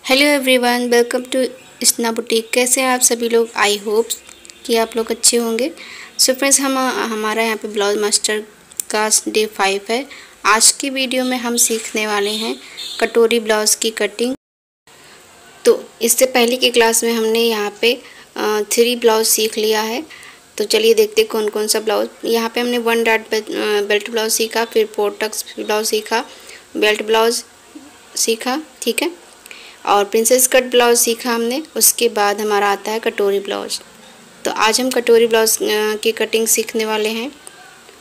Hello everyone, welcome to स्ना boutique. कैसे हैं आप सभी लोग? आई होप कि आप लोग अच्छे होंगे। सो फ्रेंड्स, हमारा यहाँ पे ब्लाउज मास्टर का डे 5 है। आज की वीडियो में हम सीखने वाले हैं कटोरी ब्लाउज़ की कटिंग। तो इससे पहले की क्लास में हमने यहाँ पे 3 ब्लाउज सीख लिया है। तो चलिए देखते कौन कौन सा ब्लाउज। यहाँ पे हमने 1 डॉट बेल्ट ब्लाउज सीखा, फिर 4 टक्स ब्लाउज सीखा, बेल्ट ब्लाउज सीखा, ठीक है, और प्रिंसेस कट ब्लाउज सीखा हमने। उसके बाद हमारा आता है कटोरी ब्लाउज। तो आज हम कटोरी ब्लाउज की कटिंग सीखने वाले हैं।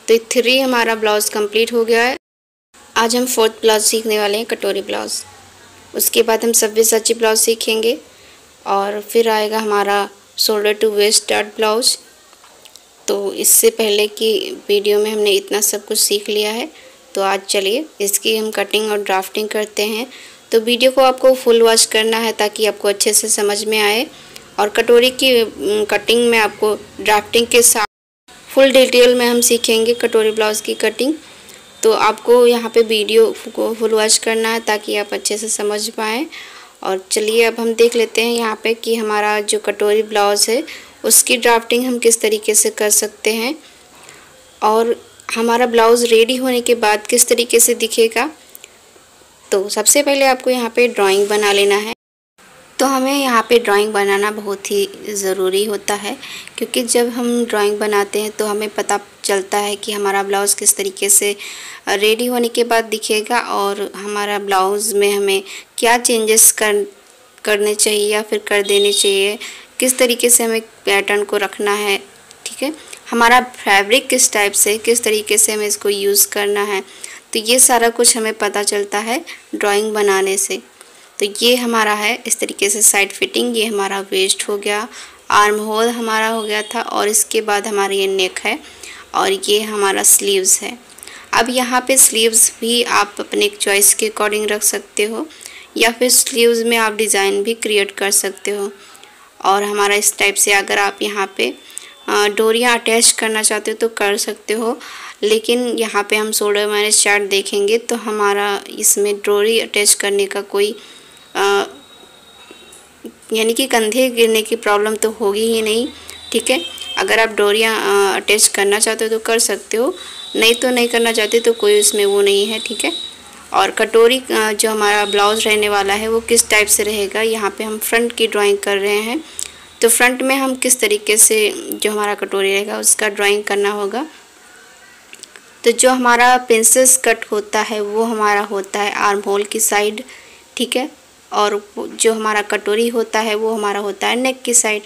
तो 3 हमारा ब्लाउज कंप्लीट हो गया है। आज हम 4th ब्लाउज सीखने वाले हैं, कटोरी ब्लाउज। उसके बाद हम सब्यसाची ब्लाउज सीखेंगे और फिर आएगा हमारा shoulder to waist dot blouse. तो इससे पहले की वीडियो में हमने इतना सब कुछ सीख लिया है। तो आज चलिए इसकी हम कटिंग और ड्राफ्टिंग करते हैं। तो वीडियो को आपको फुल वॉच करना है ताकि आपको अच्छे से समझ में आए। और कटोरी की कटिंग में आपको ड्राफ्टिंग के साथ फुल डिटेल में हम सीखेंगे कटोरी ब्लाउज़ की कटिंग। तो आपको यहाँ पे वीडियो को फुल वॉच करना है ताकि आप अच्छे से समझ पाएँ। और चलिए अब हम देख लेते हैं यहाँ पे कि हमारा जो कटोरी ब्लाउज़ है उसकी ड्राफ्टिंग हम किस तरीके से कर सकते हैं और हमारा ब्लाउज़ रेडी होने के बाद किस तरीके से दिखेगा। तो सबसे पहले आपको यहाँ पे ड्राइंग बना लेना है। तो हमें यहाँ पे ड्राइंग बनाना बहुत ही ज़रूरी होता है, क्योंकि जब हम ड्राइंग बनाते हैं तो हमें पता चलता है कि हमारा ब्लाउज़ किस तरीके से रेडी होने के बाद दिखेगा और हमारा ब्लाउज़ में हमें क्या चेंजेस करने चाहिए या फिर कर देने चाहिए, किस तरीके से हमें पैटर्न को रखना है, ठीक है, हमारा फैब्रिक किस टाइप से, किस तरीके से हमें इसको यूज़ करना है। तो ये सारा कुछ हमें पता चलता है ड्राइंग बनाने से। तो ये हमारा है इस तरीके से साइड फिटिंग। ये हमारा वेस्ट हो गया, आर्म होल हमारा हो गया था, और इसके बाद हमारा ये नेक है और ये हमारा स्लीव्स है। अब यहाँ पे स्लीव्स भी आप अपने चॉइस के अकॉर्डिंग रख सकते हो या फिर स्लीव्स में आप डिज़ाइन भी क्रिएट कर सकते हो। और हमारा इस टाइप से अगर आप यहाँ पे डोरियाँ अटैच करना चाहते हो तो कर सकते हो, लेकिन यहाँ पे हम शोल्डर मैनेज चार्ट देखेंगे तो हमारा इसमें डोरी अटैच करने का कोई यानी कि कंधे गिरने की प्रॉब्लम तो होगी ही नहीं, ठीक है। अगर आप डोरियाँ अटैच करना चाहते हो तो कर सकते हो, नहीं तो नहीं करना चाहते तो कोई उसमें वो नहीं है, ठीक है। और कटोरी जो हमारा ब्लाउज़ रहने वाला है वो किस टाइप से रहेगा, यहाँ पे हम फ्रंट की ड्राइंग कर रहे हैं। तो फ्रंट में हम किस तरीके से जो हमारा कटोरी रहेगा उसका ड्राइंग करना होगा। तो जो हमारा प्रिंसेस कट होता है वो हमारा होता है आर्म होल की साइड, ठीक है, और जो हमारा कटोरी होता है वो हमारा होता है नेक की साइड।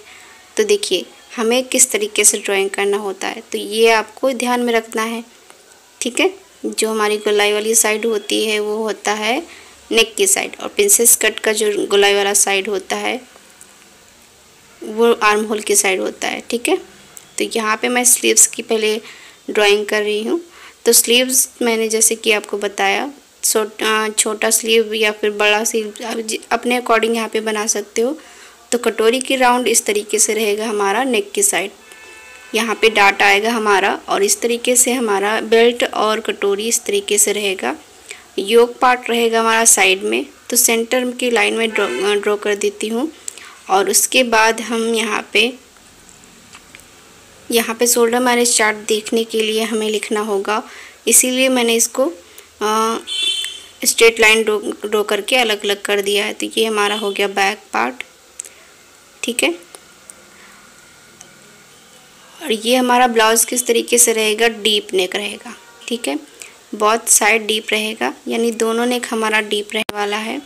तो देखिए हमें किस तरीके से ड्राइंग करना होता है, तो ये आपको ध्यान में रखना है, ठीक है। जो हमारी गोलाई वाली साइड होती है वो होता है नेक की साइड, और प्रिंसेस कट का जो गोलाई वाला साइड होता है वो आर्म होल की साइड होता है, ठीक है। तो यहाँ पे मैं स्लीव्स की पहले ड्राइंग कर रही हूँ। तो स्लीव्स मैंने जैसे कि आपको बताया, छोटा स्लीव या फिर बड़ा स्लीव अपने अकॉर्डिंग यहाँ पे बना सकते हो। तो कटोरी की राउंड इस तरीके से रहेगा हमारा नेक की साइड, यहाँ पे डाट आएगा हमारा, और इस तरीके से हमारा बेल्ट और कटोरी इस तरीके से रहेगा। योक पार्ट रहेगा हमारा साइड में, तो सेंटर की लाइन में ड्रॉ कर देती हूँ। और उसके बाद हम यहाँ पे शोल्डर मैनेज चार्ट देखने के लिए हमें लिखना होगा, इसीलिए मैंने इसको स्ट्रेट लाइन ड्रॉ करके अलग अलग कर दिया है। तो ये हमारा हो गया बैक पार्ट, ठीक है। और ये हमारा ब्लाउज़ किस तरीके से रहेगा, डीप नेक रहेगा, ठीक है, बहुत साइड डीप रहेगा, यानी दोनों नेक हमारा डीप रहने वाला है।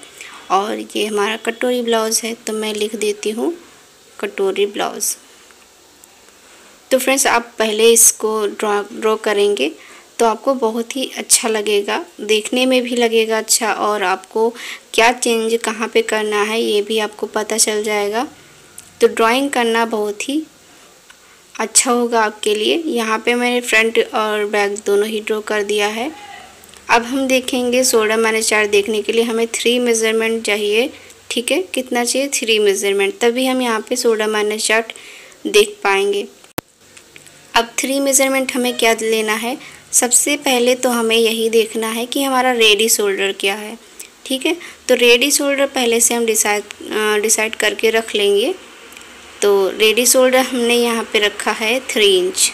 और ये हमारा कटोरी ब्लाउज़ है, तो मैं लिख देती हूँ कटोरी ब्लाउज़। तो फ्रेंड्स, आप पहले इसको ड्रॉ करेंगे तो आपको बहुत ही अच्छा लगेगा, देखने में भी लगेगा अच्छा, और आपको क्या चेंज कहाँ पे करना है ये भी आपको पता चल जाएगा। तो ड्राइंग करना बहुत ही अच्छा होगा आपके लिए। यहाँ पे मैंने फ्रंट और बैक दोनों ही ड्रॉ कर दिया है। अब हम देखेंगे शोल्डर मैनेज चार्ट देखने के लिए हमें 3 मेज़रमेंट चाहिए, ठीक है। कितना चाहिए? 3 मेज़रमेंट, तभी हम यहाँ पे शोल्डर मैनेज चार्ट देख पाएंगे। अब 3 मेज़रमेंट हमें क्या लेना है, सबसे पहले तो हमें यही देखना है कि हमारा रेडी शोल्डर क्या है। ठीक है। तो रेडी शोल्डर पहले से हम डिसाइड करके रख लेंगे। तो रेडी शोल्डर हमने यहाँ पे रखा है 3 इंच।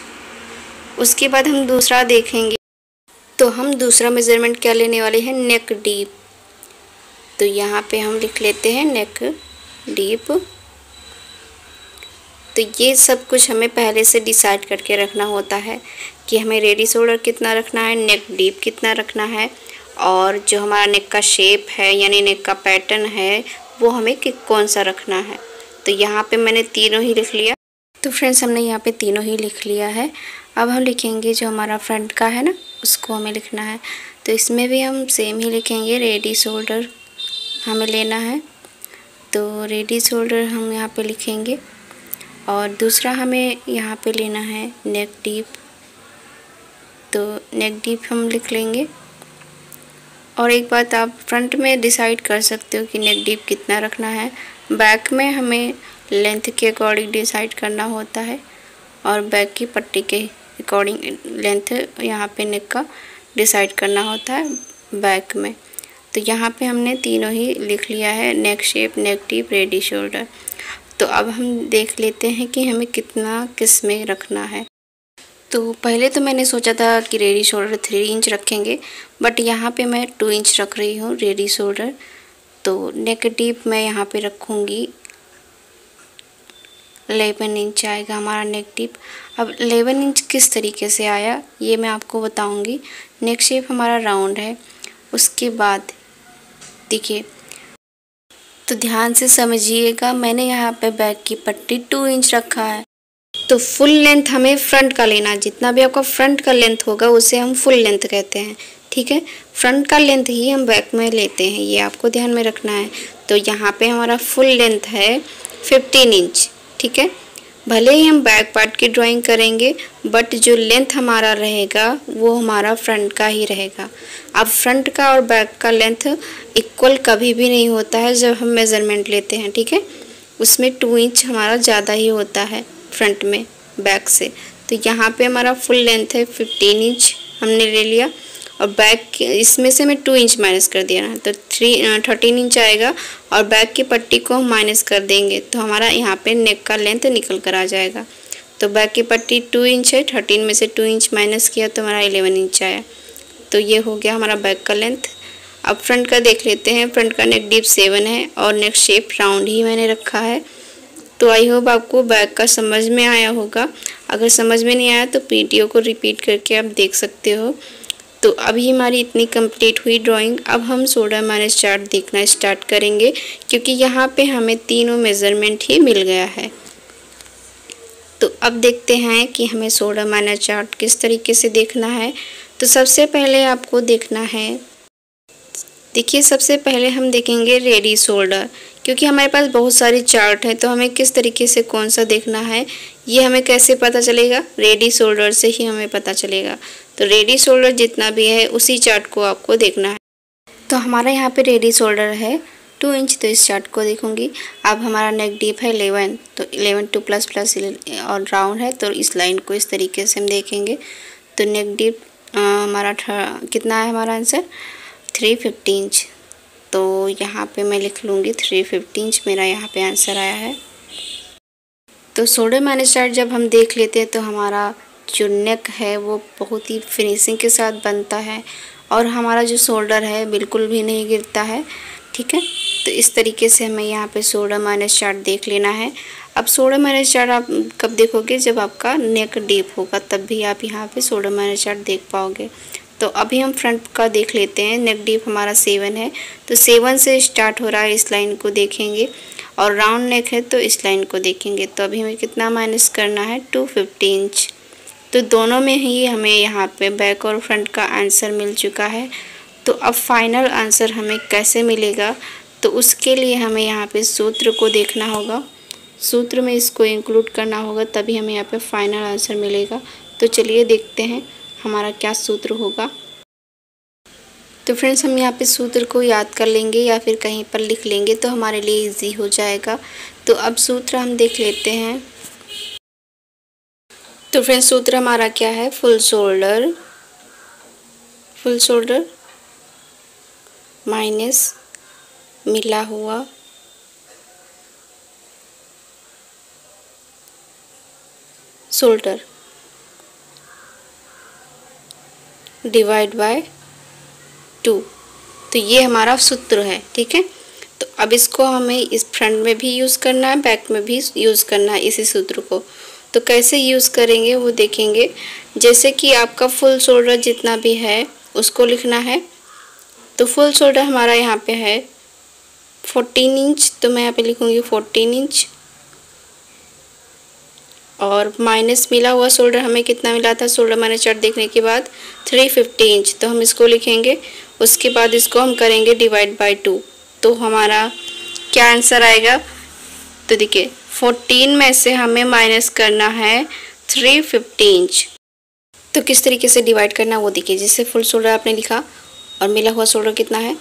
उसके बाद हम दूसरा देखेंगे। तो हम दूसरा मेज़रमेंट क्या लेने वाले हैं, नेक डीप। तो यहाँ पे हम लिख लेते हैं नेक डीप। तो ये सब कुछ हमें पहले से डिसाइड करके रखना होता है कि हमें रेडी शोल्डर कितना रखना है, नेक डीप कितना रखना है, और जो हमारा नेक का शेप है यानी नेक का पैटर्न है वो हमें कौन सा रखना है। तो यहाँ पे मैंने तीनों ही लिख लिया। तो फ्रेंड्स हमने यहाँ पे तीनों ही लिख लिया है। अब हम लिखेंगे जो हमारा फ्रंट का है ना, उसको हमें लिखना है। तो इसमें भी हम सेम ही लिखेंगे, रेडी शोल्डर हमें लेना है। तो रेडी शोल्डर हम यहाँ पे लिखेंगे, और दूसरा हमें यहाँ पे लेना है नेक डीप। तो नेक डीप हम लिख लेंगे। और एक बात आप फ्रंट में डिसाइड कर सकते हो कि नेक डीप कितना रखना है। बैक में हमें लेंथ के अकॉर्डिंग डिसाइड करना होता है, और बैक की पट्टी के अकॉर्डिंग लेंथ यहाँ पे नेक का डिसाइड करना होता है बैक में। तो यहाँ पे हमने तीनों ही लिख लिया है, नेक शेप, नेक डीप, रेडी शोल्डर। तो अब हम देख लेते हैं कि हमें कितना किस में रखना है। तो पहले तो मैंने सोचा था कि रेडी शोल्डर 3 इंच रखेंगे, बट यहाँ पे मैं 2 इंच रख रही हूँ रेडी शोल्डर। तो नेक डीप मैं यहाँ पे रखूँगी 11 इंच आएगा हमारा नेक डीप। अब 11 इंच किस तरीके से आया ये मैं आपको बताऊँगी। नेक शेप हमारा राउंड है। उसके बाद देखिए, तो ध्यान से समझिएगा, मैंने यहाँ पे बैक की पट्टी 2 इंच रखा है। तो फुल लेंथ हमें फ्रंट का लेना है। जितना भी आपका फ्रंट का लेंथ होगा उसे हम फुल लेंथ कहते हैं, ठीक है। फ्रंट का लेंथ ही हम बैक में लेते हैं, ये आपको ध्यान में रखना है। तो यहाँ पे हमारा फुल लेंथ है 15 इंच, ठीक है। भले ही हम बैक पार्ट की ड्राइंग करेंगे, बट जो लेंथ हमारा रहेगा वो हमारा फ्रंट का ही रहेगा। अब फ्रंट का और बैक का लेंथ इक्वल कभी भी नहीं होता है जब हम मेज़रमेंट लेते हैं, ठीक है। उसमें 2 इंच हमारा ज़्यादा ही होता है फ्रंट में बैक से। तो यहाँ पे हमारा फुल लेंथ है 15 इंच हमने ले लिया, और बैक इसमें से मैं 2 इंच माइनस कर दिया ना, तो 13 इंच आएगा, और बैक की पट्टी को हम माइनस कर देंगे तो हमारा यहाँ पे नेक का लेंथ निकल कर आ जाएगा। तो बैक की पट्टी 2 इंच है, 13 में से 2 इंच माइनस किया तो हमारा 11 इंच आया। तो ये हो गया हमारा बैक का लेंथ। अब फ्रंट का देख लेते हैं। फ्रंट का नेक डीप 7 है, और नेक शेप राउंड ही मैंने रखा है। तो आई होप आपको बैक का समझ में आया होगा। अगर समझ में नहीं आया तो वीडियो को रिपीट करके आप देख सकते हो। तो अभी हमारी इतनी कंप्लीट हुई ड्राइंग। अब हम सोल्डर माइनस चार्ट देखना स्टार्ट करेंगे, क्योंकि यहाँ पे हमें तीनों मेज़रमेंट ही मिल गया है। तो अब देखते हैं कि हमें सोल्डर माइनस चार्ट किस तरीके से देखना है। तो सबसे पहले आपको देखना है, देखिए सबसे पहले हम देखेंगे रेडी शोल्डर, क्योंकि हमारे पास बहुत सारी चार्ट है। तो हमें किस तरीके से कौन सा देखना है ये हमें कैसे पता चलेगा, रेडी शोल्डर से ही हमें पता चलेगा। तो रेडी शोल्डर जितना भी है उसी चार्ट को आपको देखना है। तो हमारा यहाँ पे रेडी शोल्डर है 2 इंच, तो इस चार्ट को देखूंगी। अब हमारा नेक डीप है 11, तो 11 2 प्लस प्लस और राउंड है, तो इस लाइन को इस तरीके से हम देखेंगे। तो नेक डीप हमारा कितना है, हमारा आंसर 350 इंच। तो यहाँ पे मैं लिख लूँगी 350 इंच मेरा यहाँ पे आंसर आया है। तो शोल्डर माइनस चार्ट जब हम देख लेते हैं तो हमारा जो नेक है वो बहुत ही फिनिशिंग के साथ बनता है, और हमारा जो शोल्डर है बिल्कुल भी नहीं गिरता है, ठीक है। तो इस तरीके से हमें यहाँ पे शोल्डर माइनस चार्ट देख लेना है। अब शोल्डर माइनस चार्ट आप कब देखोगे, जब आपका नेक डीप होगा, तब भी आप यहाँ पे शोल्डर माइनस चार्ट देख पाओगे। तो अभी हम फ्रंट का देख लेते हैं। नेक डीप हमारा 7 है, तो 7 से स्टार्ट हो रहा है, इस लाइन को देखेंगे, और राउंड नेक है तो इस लाइन को देखेंगे। तो अभी हमें कितना माइनस करना है, 250 इंच। तो दोनों में ही हमें यहाँ पे बैक और फ्रंट का आंसर मिल चुका है। तो अब फाइनल आंसर हमें कैसे मिलेगा, तो उसके लिए हमें यहाँ पे सूत्र को देखना होगा, सूत्र में इसको इंक्लूड करना होगा, तभी हमें यहाँ पे फाइनल आंसर मिलेगा। तो चलिए देखते हैं हमारा क्या सूत्र होगा। तो फ्रेंड्स हम यहाँ पे सूत्र को याद कर लेंगे या फिर कहीं पर लिख लेंगे तो हमारे लिए इजी हो जाएगा। तो अब सूत्र हम देख लेते हैं। तो फ्रेंड्स सूत्र हमारा क्या है, फुल शोल्डर माइनस मिला हुआ शोल्डर डिवाइड बाय 2। तो ये हमारा सूत्र है, ठीक है। तो अब इसको हमें इस फ्रंट में भी यूज़ करना है, बैक में भी यूज़ करना है इसी सूत्र को। तो कैसे यूज़ करेंगे वो देखेंगे। जैसे कि आपका फुल शोल्डर जितना भी है उसको लिखना है। तो फुल शोल्डर हमारा यहाँ पे है 14 इंच, तो मैं यहाँ पे लिखूँगी 14 इंच। और माइनस मिला हुआ शोल्डर हमें कितना मिला था, शोल्डर मैंने चार्ट देखने के बाद 350 इंच, तो हम इसको लिखेंगे। उसके बाद इसको हम करेंगे डिवाइड बाय 2। तो हमारा क्या आंसर आएगा, तो देखिए 14 में से हमें माइनस करना है 350 इंच। तो किस तरीके से डिवाइड करना वो देखिए। जैसे फुल शोल्डर आपने लिखा और मिला हुआ शोल्डर कितना है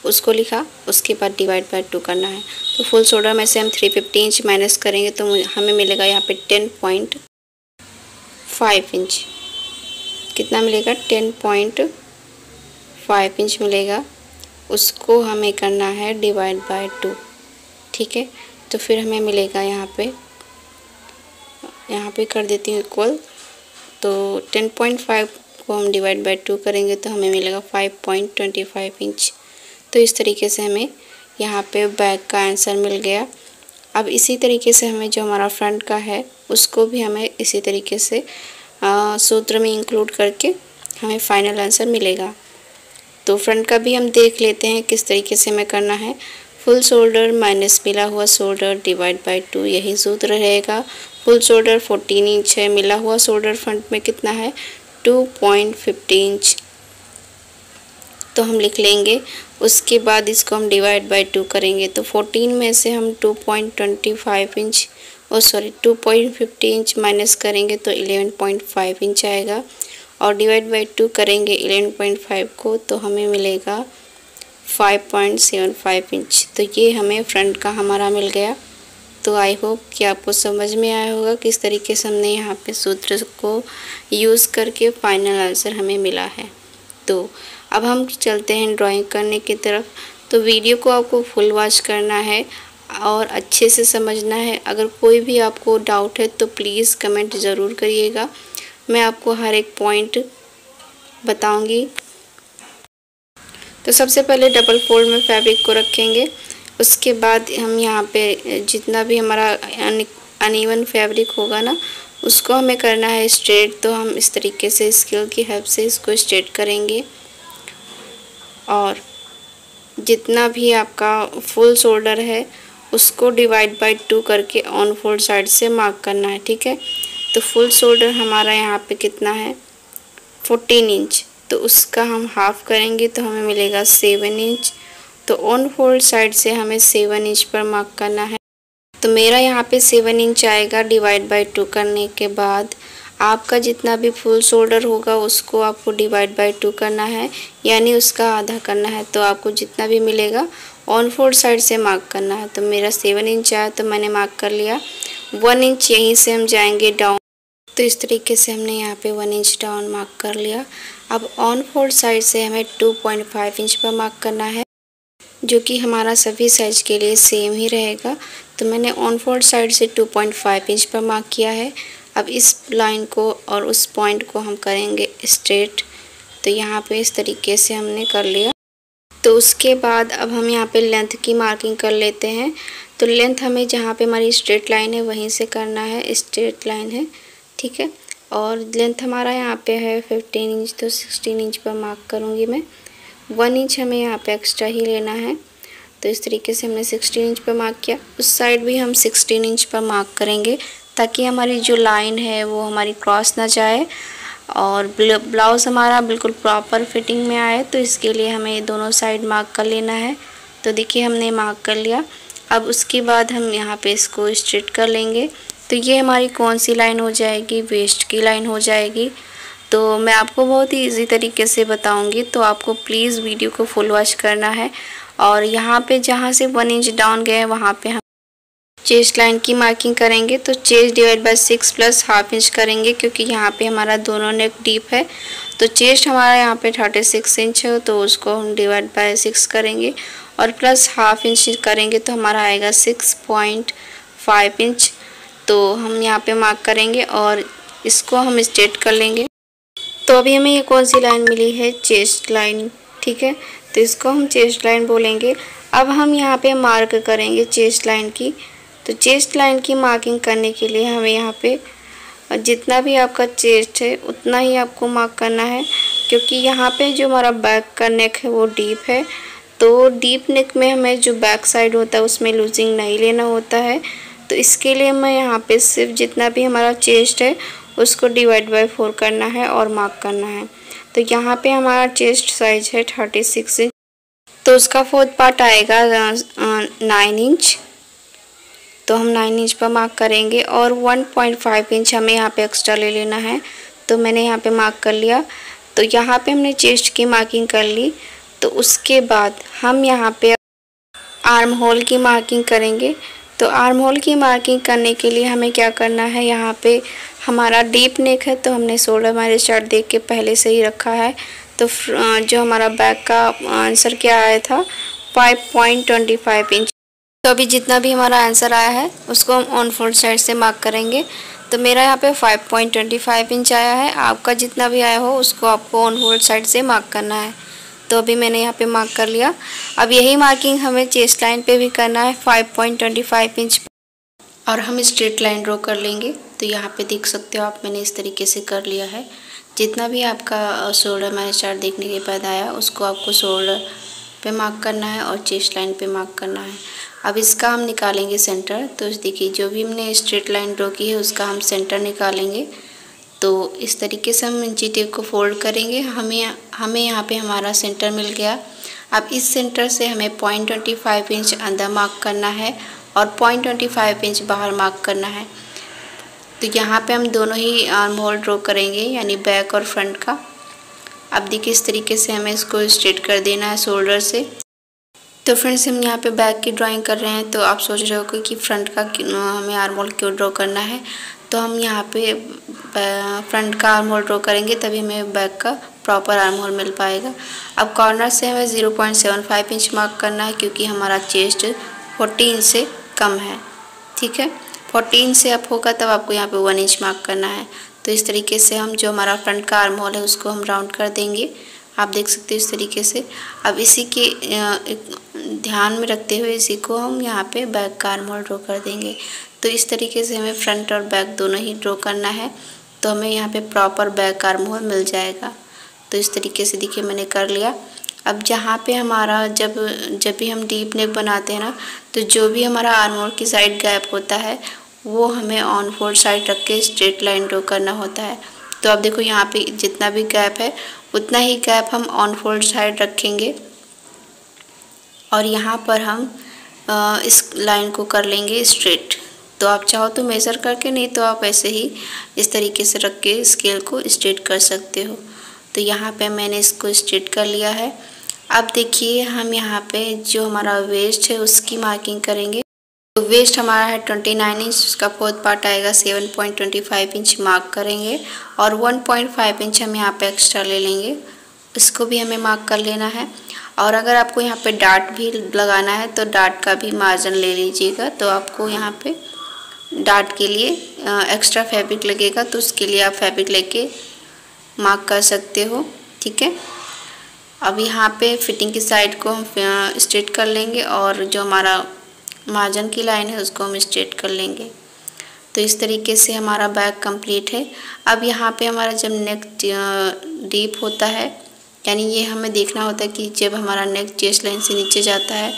उसको लिखा, उसके बाद डिवाइड बाय 2 करना है। तो फुल शोल्डर में से हम 350 इंच माइनस करेंगे तो हमें मिलेगा यहाँ पे 10.5 इंच। कितना मिलेगा, 10.5 इंच मिलेगा। उसको हमें करना है डिवाइड बाय 2, ठीक है। तो फिर हमें मिलेगा यहाँ पे कर देती हूँ इक्वल। तो 10.5 को हम डिवाइड बाय 2 करेंगे तो हमें मिलेगा 5.25 इंच। तो इस तरीके से हमें यहाँ पे बैक का आंसर मिल गया। अब इसी तरीके से हमें जो हमारा फ्रंट का है उसको भी हमें इसी तरीके से सूत्र में इंक्लूड करके हमें फाइनल आंसर मिलेगा। तो फ्रंट का भी हम देख लेते हैं किस तरीके से हमें करना है। फुल शोल्डर माइनस मिला हुआ शोल्डर डिवाइड बाय 2, यही सूत्र रहेगा। फुल शोल्डर 14 इंच है, मिला हुआ शोल्डर फ्रंट में कितना है 2.50 इंच, तो हम लिख लेंगे। उसके बाद इसको हम डिवाइड बाय 2 करेंगे तो 14 में से हम 2.50 इंच माइनस करेंगे तो 11.5 इंच आएगा। और डिवाइड बाय 2 करेंगे 11.5 को तो हमें मिलेगा 5.75 इंच। तो ये हमें फ्रंट का हमारा मिल गया। तो आई होप कि आपको समझ में आया होगा किस तरीके से हमने यहाँ पे सूत्र को यूज़ करके फाइनल आंसर हमें मिला है। तो अब हम चलते हैं ड्राइंग करने की तरफ। तो वीडियो को आपको फुल वॉच करना है और अच्छे से समझना है। अगर कोई भी आपको डाउट है तो प्लीज़ कमेंट ज़रूर करिएगा, मैं आपको हर एक पॉइंट बताऊंगी। तो सबसे पहले डबल फोल्ड में फैब्रिक को रखेंगे। उसके बाद हम यहाँ पे जितना भी हमारा अनइवन फैब्रिक होगा ना उसको हमें करना है स्ट्रेट। तो हम इस तरीके से स्केल की हेल्प से इसको स्ट्रेट करेंगे। और जितना भी आपका फुल शोल्डर है उसको डिवाइड बाय 2 करके ऑन फोल्ड साइड से मार्क करना है, ठीक है। तो फुल शोल्डर हमारा यहाँ पे कितना है 14 इंच, तो उसका हम हाफ करेंगे तो हमें मिलेगा 7 इंच। तो ऑन फोल्ड साइड से हमें 7 इंच पर मार्क करना है। तो मेरा यहाँ पे 7 इंच आएगा। डिवाइड बाय 2 करने के बाद आपका जितना भी फुल शोल्डर होगा उसको आपको डिवाइड बाय 2 करना है, यानी उसका आधा करना है। तो आपको जितना भी मिलेगा ऑन फोल्ड साइड से मार्क करना है। तो मेरा 7 इंच आया तो मैंने मार्क कर लिया। 1 इंच यहीं से हम जाएंगे डाउन। तो इस तरीके से हमने यहाँ पे 1 इंच डाउन मार्क कर लिया। अब ऑन फोल्ड साइड से हमें 2.5 इंच पर मार्क करना है, जो कि हमारा सभी साइज के लिए सेम ही रहेगा। तो मैंने ऑन फोल्ड साइड से 2.5 इंच पर मार्क किया है। अब इस लाइन को और उस पॉइंट को हम करेंगे स्ट्रेट। तो यहाँ पे इस तरीके से हमने कर लिया। तो उसके बाद अब हम यहाँ पे लेंथ की मार्किंग कर लेते हैं। तो लेंथ हमें जहाँ पे हमारी स्ट्रेट लाइन है वहीं से करना है, स्ट्रेट लाइन है, ठीक है। और लेंथ हमारा यहाँ पे है 15 इंच, तो 16 इंच पर मार्क करूँगी मैं। 1 इंच हमें यहाँ पे एक्स्ट्रा ही लेना है। तो इस तरीके से हमने 16 इंच पर मार्क किया। उस साइड भी हम 16 इंच पर मार्क करेंगे ताकि हमारी जो लाइन है वो हमारी क्रॉस ना जाए और ब्लाउज़ हमारा बिल्कुल प्रॉपर फिटिंग में आए। तो इसके लिए हमें दोनों साइड मार्क कर लेना है। तो देखिए हमने मार्क कर लिया। अब उसके बाद हम यहाँ पे इसको स्ट्रेट कर लेंगे। तो ये हमारी कौन सी लाइन हो जाएगी, वेस्ट की लाइन हो जाएगी। तो मैं आपको बहुत ही इजी तरीके से बताऊंगी, तो आपको प्लीज़ वीडियो को फुल वॉच करना है। और यहाँ पे जहाँ से 1 इंच डाउन गए वहाँ पे हम चेस्ट लाइन की मार्किंग करेंगे। तो chest divide by 6 plus half inch करेंगे, क्योंकि यहाँ पे हमारा दोनों नेक डीप है। तो चेस्ट हमारा यहाँ पे 36 इंच है, तो उसको हम डिवाइड बाय 6 करेंगे और प्लस हाफ इंच करेंगे तो हमारा आएगा 6.5 इंच। तो हम यहाँ पे मार्क करेंगे और इसको हम स्ट्रेट कर लेंगे। तो अभी हमें ये कौन सी लाइन मिली है, चेस्ट लाइन, ठीक है, तो इसको हम चेस्ट लाइन बोलेंगे। अब हम यहाँ पे मार्क करेंगे चेस्ट लाइन की। तो चेस्ट लाइन की मार्किंग करने के लिए हमें यहाँ पे जितना भी आपका चेस्ट है उतना ही आपको मार्क करना है, क्योंकि यहाँ पे जो हमारा बैक का नेक है वो डीप है। तो डीप नेक में हमें जो बैक साइड होता है उसमें लूजिंग नहीं लेना होता है। तो इसके लिए मैं यहाँ पे सिर्फ जितना भी हमारा चेस्ट है उसको डिवाइड बाय 4 करना है और मार्क करना है। तो यहाँ पे हमारा चेस्ट साइज है 36 इंच, तो उसका 4th पार्ट आएगा 9 इंच। तो हम 9 इंच पर मार्क करेंगे और 1.5 इंच हमें यहाँ पे एक्स्ट्रा ले लेना है। तो मैंने यहाँ पे मार्क कर लिया। तो यहाँ पे हमने चेस्ट की मार्किंग कर ली। तो उसके बाद हम यहाँ पे आर्म होल की मार्किंग करेंगे। तो आर्म होल की मार्किंग करने के लिए हमें क्या करना है, यहाँ पे हमारा डीप नेक है तो हमने शोल्डर माइनस चार्ट देख के पहले से ही रखा है। तो जो हमारा बैक का आंसर क्या आया था 5.25 इंच। तो अभी जितना भी हमारा आंसर आया है उसको हम ऑन फोल्ड साइड से मार्क करेंगे। तो मेरा यहाँ पे 5.25 इंच आया है, आपका जितना भी आया हो उसको आपको ऑन फोल्ड साइड से मार्क करना है। तो अभी मैंने यहाँ पे मार्क कर लिया। अब यही मार्किंग हमें चेस्ट लाइन पे भी करना है 5.25 इंच, और हम स्ट्रेट लाइन ड्रॉ कर लेंगे। तो यहाँ पे देख सकते हो आप, मैंने इस तरीके से कर लिया है। जितना भी आपका शोल्डर माइनस चार्ट देखने के बाद आया उसको आपको शोल्डर पे मार्क करना है और चेस्ट लाइन पे मार्क करना है। अब इसका हम निकालेंगे सेंटर। तो देखिए जो भी हमने स्ट्रेट लाइन ड्रॉ की है उसका हम सेंटर निकालेंगे। तो इस तरीके से हम इंची टेप को फोल्ड करेंगे। हमें यहाँ पे हमारा सेंटर मिल गया। अब इस सेंटर से हमें 0.25 इंच अंदर मार्क करना है और 0.25 इंच बाहर मार्क करना है। तो यहाँ पे हम दोनों ही आर्म होल ड्रॉ करेंगे, यानी बैक और फ्रंट का। अब देखिए इस तरीके से हमें इसको स्ट्रेट कर देना है शोल्डर से। तो फ्रेंड्स हम यहाँ पे बैक की ड्राइंग कर रहे हैं, तो आप सोच रहे हो कि फ्रंट का हमें आर्म होल क्यों ड्रॉ करना है। तो हम यहाँ पे फ्रंट का आर्म होल ड्रॉ करेंगे तभी हमें बैक का प्रॉपर आर्म होल मिल पाएगा। अब कॉर्नर से हमें 0.75 इंच मार्क करना है, क्योंकि हमारा चेस्ट 40 इंच से कम है, ठीक है। 40 इंच से अप होगा तब आपको यहाँ पे 1 इंच मार्क करना है। तो इस तरीके से हम जो हमारा फ्रंट का आर्म होल है उसको हम राउंड कर देंगे। आप देख सकते हो इस तरीके से। अब इसी के ध्यान में रखते हुए इसी को हम यहाँ पे बैक का आर्म होल ड्रॉ कर देंगे। तो इस तरीके से हमें फ्रंट और बैक दोनों ही ड्रॉ करना है, तो हमें यहाँ पे प्रॉपर बैक आर्म होल मिल जाएगा। तो इस तरीके से देखिए मैंने कर लिया। अब जहाँ पे हमारा जब भी हम डीप नेक बनाते हैं ना, तो जो भी हमारा आर्म होल की साइड गैप होता है वो हमें ऑन फोल्ड साइड रख के स्ट्रेट लाइन ड्रॉ करना होता है। तो अब देखो यहाँ पे जितना भी गैप है उतना ही गैप हम ऑन फोल्ड साइड रखेंगे और यहाँ पर हम इस लाइन को कर लेंगे स्ट्रेट। तो आप चाहो तो मेज़र करके, नहीं तो आप ऐसे ही इस तरीके से रख के स्केल को स्ट्रेट कर सकते हो। तो यहाँ पे मैंने इसको स्ट्रेट कर लिया है। अब देखिए हम यहाँ पे जो हमारा वेस्ट है उसकी मार्किंग करेंगे। तो वेस्ट हमारा है 29 इंच, उसका 4th पार्ट आएगा 7.25 इंच मार्क करेंगे और 1.5 इंच हम यहाँ पे एक्स्ट्रा ले लेंगे, इसको भी हमें मार्क कर लेना है। और अगर आपको यहाँ पे डार्ट भी लगाना है तो डार्ट का भी मार्जिन ले लीजिएगा। तो आपको यहाँ पे डार्ट के लिए एक्स्ट्रा फैब्रिक लगेगा, तो उसके लिए आप फैब्रिक लेके मार्क कर सकते हो, ठीक है। अब यहाँ पे फिटिंग की साइड को हम स्ट्रेट कर लेंगे और जो हमारा मार्जिन की लाइन है उसको हम स्ट्रेट कर लेंगे। तो इस तरीके से हमारा बैक कंप्लीट है। अब यहाँ पे हमारा जब नेक डीप होता है, यानी ये हमें देखना होता है कि जब हमारा नेक चेस्ट लाइन से नीचे जाता है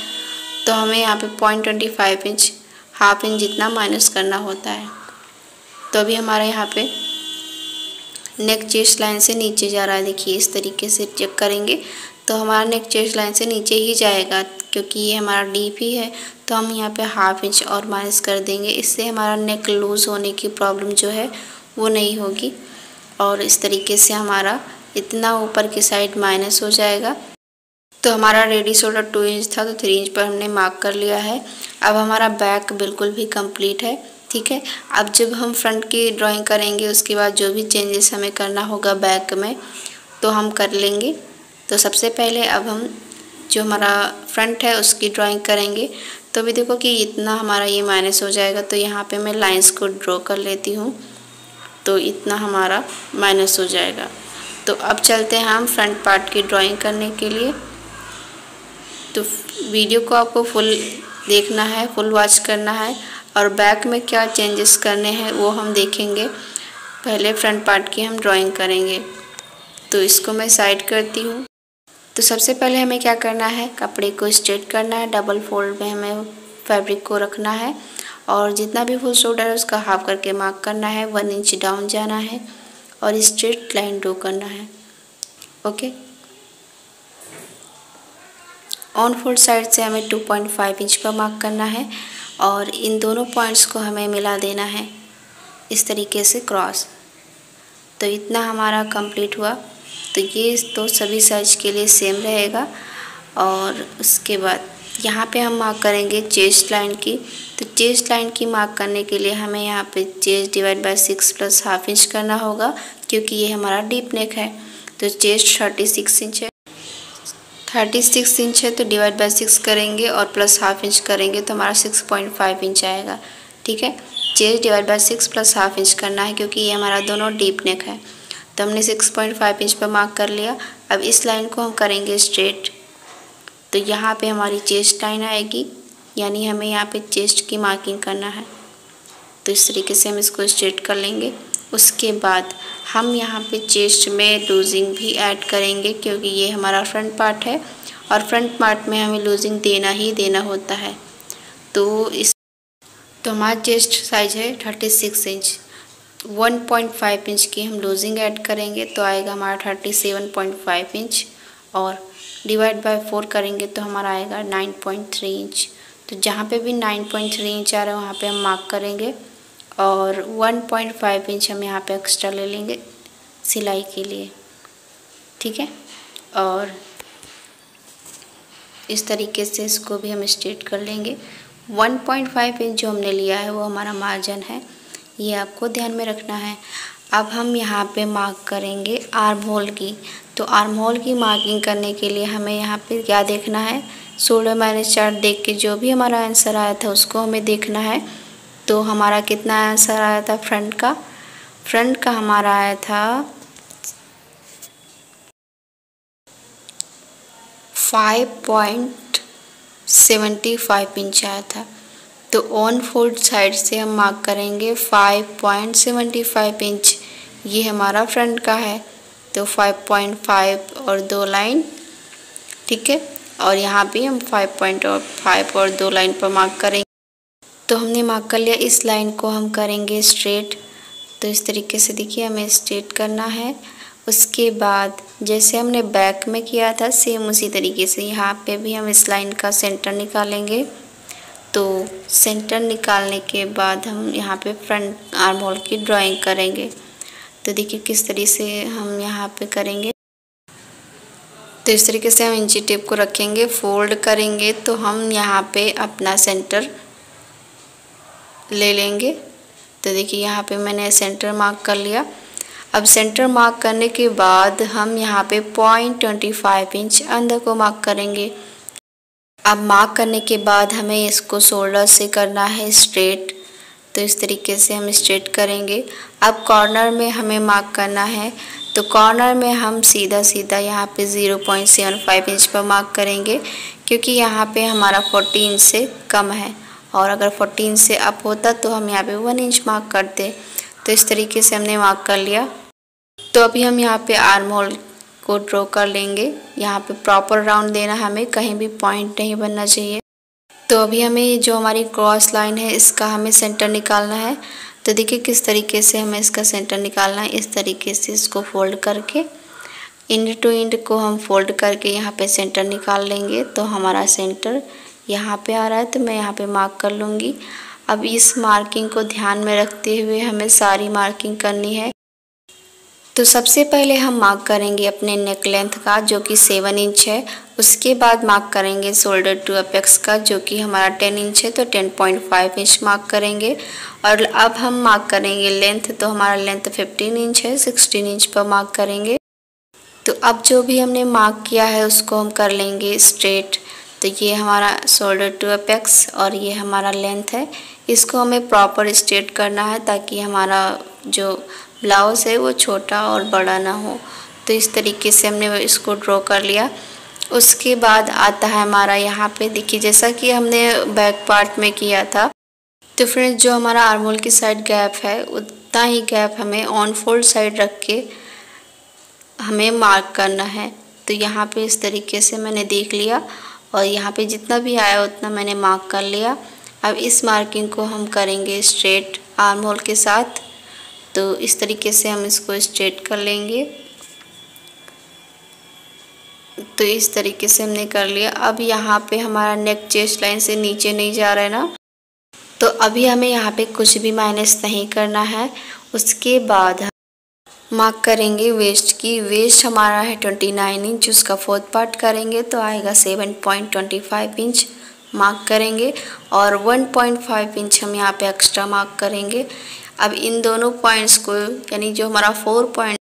तो हमें यहाँ पे 0.25 इंच, हाफ इंच जितना माइनस करना होता है। तो अभी हमारा यहाँ पे नेक चेस्ट लाइन से नीचे जा रहा है, देखिए इस तरीके से चेक करेंगे तो हमारा नेक चेस्ट लाइन से नीचे ही जाएगा, क्योंकि ये हमारा डीप ही है। तो हम यहाँ पे हाफ इंच और माइनस कर देंगे, इससे हमारा नेक लूज़ होने की प्रॉब्लम जो है वो नहीं होगी। और इस तरीके से हमारा इतना ऊपर की साइड माइनस हो जाएगा। तो हमारा रेडी शोल्डर 2 इंच था, तो 3 इंच पर हमने मार्क कर लिया है। अब हमारा बैक बिल्कुल भी कंप्लीट है, ठीक है। अब जब हम फ्रंट की ड्राइंग करेंगे उसके बाद जो भी चेंजेस हमें करना होगा बैक में तो हम कर लेंगे। तो सबसे पहले अब हम जो हमारा फ्रंट है उसकी ड्राइंग करेंगे। तो अभी देखो कि इतना हमारा ये माइनस हो जाएगा, तो यहाँ पे मैं लाइंस को ड्रॉ कर लेती हूँ। तो इतना हमारा माइनस हो जाएगा। तो अब चलते हैं हम फ्रंट पार्ट की ड्राइंग करने के लिए। तो वीडियो को आपको फुल देखना है, फुल वॉच करना है, और बैक में क्या चेंजेस करने हैं वो हम देखेंगे। पहले फ्रंट पार्ट की हम ड्राइंग करेंगे। तो इसको मैं साइड करती हूँ। तो सबसे पहले हमें क्या करना है, कपड़े को स्ट्रेट करना है। डबल फोल्ड में हमें फैब्रिक को रखना है और जितना भी फुल शोल्डर है उसका हाफ करके मार्क करना है। 1 इंच डाउन जाना है और स्ट्रेट लाइन ड्रॉ करना है। ओके, ऑन फोल्ड साइड से हमें 2.5 इंच पर मार्क करना है और इन दोनों पॉइंट्स को हमें मिला देना है इस तरीके से क्रॉस। तो इतना हमारा कंप्लीट हुआ। तो ये तो सभी साइज के लिए सेम रहेगा। और उसके बाद यहाँ पे हम मार्क करेंगे चेस्ट लाइन की। तो चेस्ट लाइन की मार्क करने के लिए हमें यहाँ पे chest divide by 6 plus half inch करना होगा, क्योंकि ये हमारा डीप नेक है। तो चेस्ट 36 इंच है, 36 इंच है, तो डिवाइड बाय 6 करेंगे और प्लस हाफ इंच करेंगे तो हमारा 6.5 इंच आएगा। ठीक है, chest divide by 6 plus half inch करना है, क्योंकि ये हमारा दोनों डीप नेक है। तो हमने 6.5 इंच पर मार्क कर लिया। अब इस लाइन को हम करेंगे स्ट्रेट। तो यहाँ पे हमारी चेस्ट लाइन आएगी, यानी हमें यहाँ पे चेस्ट की मार्किंग करना है। तो इस तरीके से हम इसको स्ट्रेट कर लेंगे। उसके बाद हम यहाँ पे चेस्ट में लूजिंग भी ऐड करेंगे, क्योंकि ये हमारा फ्रंट पार्ट है और फ्रंट पार्ट में हमें लूजिंग देना ही देना होता है। तो हमारा चेस्ट साइज है 36 इंच, 1.5 इंच की हम लूजिंग ऐड करेंगे तो आएगा हमारा 37.5 इंच, और डिवाइड बाय 4 करेंगे तो हमारा आएगा 9.3 इंच। तो जहाँ पे भी 9.3 इंच आ रहा है वहाँ पे हम मार्क करेंगे और 1.5 इंच हम यहाँ पे एक्स्ट्रा ले लेंगे सिलाई के लिए। ठीक है, और इस तरीके से इसको भी हम स्ट्रेट कर लेंगे। 1.5 इंच जो हमने लिया है वो हमारा मार्जिन है, ये आपको ध्यान में रखना है। अब हम यहाँ पे मार्क करेंगे आर्म होल की। तो आर्म होल की मार्किंग करने के लिए हमें यहाँ पे क्या देखना है, शोल्डर माइनस चार्ट देख के जो भी हमारा आंसर आया था उसको हमें देखना है। तो हमारा कितना आंसर आया था फ्रंट का हमारा आया था 5.75 इंच आया था। तो ऑन फोल्ड साइड से हम मार्क करेंगे 5.75 इंच, ये हमारा फ्रंट का है। तो 5.5 और 2 लाइन, ठीक है, और यहाँ भी हम 5.5 और 2 लाइन पर मार्क करेंगे। तो हमने मार्क कर लिया, इस लाइन को हम करेंगे स्ट्रेट। तो इस तरीके से देखिए हमें स्ट्रेट करना है। उसके बाद जैसे हमने बैक में किया था सेम उसी तरीके से यहाँ पे भी हम इस लाइन का सेंटर निकालेंगे। तो सेंटर निकालने के बाद हम यहाँ पे फ्रंट आर्म होल की ड्राइंग करेंगे। तो देखिए किस तरीके से हम यहाँ पे करेंगे। तो इस तरीके से हम इंची टेप को रखेंगे, फोल्ड करेंगे तो हम यहाँ पे अपना सेंटर ले लेंगे। तो देखिए यहाँ पे मैंने सेंटर मार्क कर लिया। अब सेंटर मार्क करने के बाद हम यहाँ पे 0.25 इंच अंदर को मार्क करेंगे। अब मार्क करने के बाद हमें इसको शोल्डर से करना है स्ट्रेट। तो इस तरीके से हम स्ट्रेट करेंगे। अब कॉर्नर में हमें मार्क करना है। तो कॉर्नर में हम सीधा यहाँ पे 0.75 इंच पर मार्क करेंगे, क्योंकि यहाँ पे हमारा 40 इंच से कम है, और अगर 40 इंच से अप होता तो हम यहाँ पे 1 इंच मार्क करते। तो इस तरीके से हमने मार्क कर लिया। तो अभी हम यहाँ पे आर्म होल को ड्रॉ कर लेंगे। यहाँ पे प्रॉपर राउंड देना, हमें कहीं भी पॉइंट नहीं बनना चाहिए। तो अभी हमें जो हमारी क्रॉस लाइन है इसका हमें सेंटर निकालना है। तो देखिए किस तरीके से हमें इसका सेंटर निकालना है। इस तरीके से इसको फोल्ड करके एंड टू एंड को हम फोल्ड करके यहाँ पे सेंटर निकाल लेंगे। तो हमारा सेंटर यहाँ पे आ रहा है, तो मैं यहाँ पे मार्क कर लूँगी। अब इस मार्किंग को ध्यान में रखते हुए हमें सारी मार्किंग करनी है। तो सबसे पहले हम मार्क करेंगे अपने नेक लेंथ का, जो कि 7 इंच है। उसके बाद मार्क करेंगे शोल्डर टू अपेक्स का, जो कि हमारा 10 इंच है। तो 10.5 इंच मार्क करेंगे। और अब हम मार्क करेंगे लेंथ। तो हमारा लेंथ 15 इंच है, 16 इंच पर मार्क करेंगे। तो अब जो भी हमने मार्क किया है उसको हम कर लेंगे स्ट्रेट। तो ये हमारा शोल्डर टू अपेक्स और ये हमारा लेंथ है, इसको हमें प्रॉपर स्ट्रेट करना है ताकि हमारा जो ब्लाउज़ है वो छोटा और बड़ा ना हो। तो इस तरीके से हमने इसको ड्रॉ कर लिया। उसके बाद आता है हमारा यहाँ पे, देखिए जैसा कि हमने बैक पार्ट में किया था। तो फ्रेंड्स जो हमारा आर्महोल की साइड गैप है उतना ही गैप हमें ऑन फोल्ड साइड रख के हमें मार्क करना है। तो यहाँ पे इस तरीके से मैंने देख लिया और यहाँ पे जितना भी आया उतना मैंने मार्क कर लिया। अब इस मार्किंग को हम करेंगे स्ट्रेट आर्म होल के साथ। तो इस तरीके से हम इसको स्ट्रेट कर लेंगे। तो इस तरीके से हमने कर लिया। अब यहाँ पे हमारा नेक चेस्ट लाइन से नीचे नहीं जा रहा है ना, तो अभी हमें यहाँ पे कुछ भी माइनस नहीं करना है। उसके बाद मार्क करेंगे वेस्ट की। वेस्ट हमारा है 29 इंच, उसका 4th पार्ट करेंगे तो आएगा 7.25 इंच मार्क करेंगे और 1.5 इंच हम यहाँ पे एक्स्ट्रा मार्क करेंगे। अब इन दोनों पॉइंट्स को, यानी जो हमारा 4 पॉइंट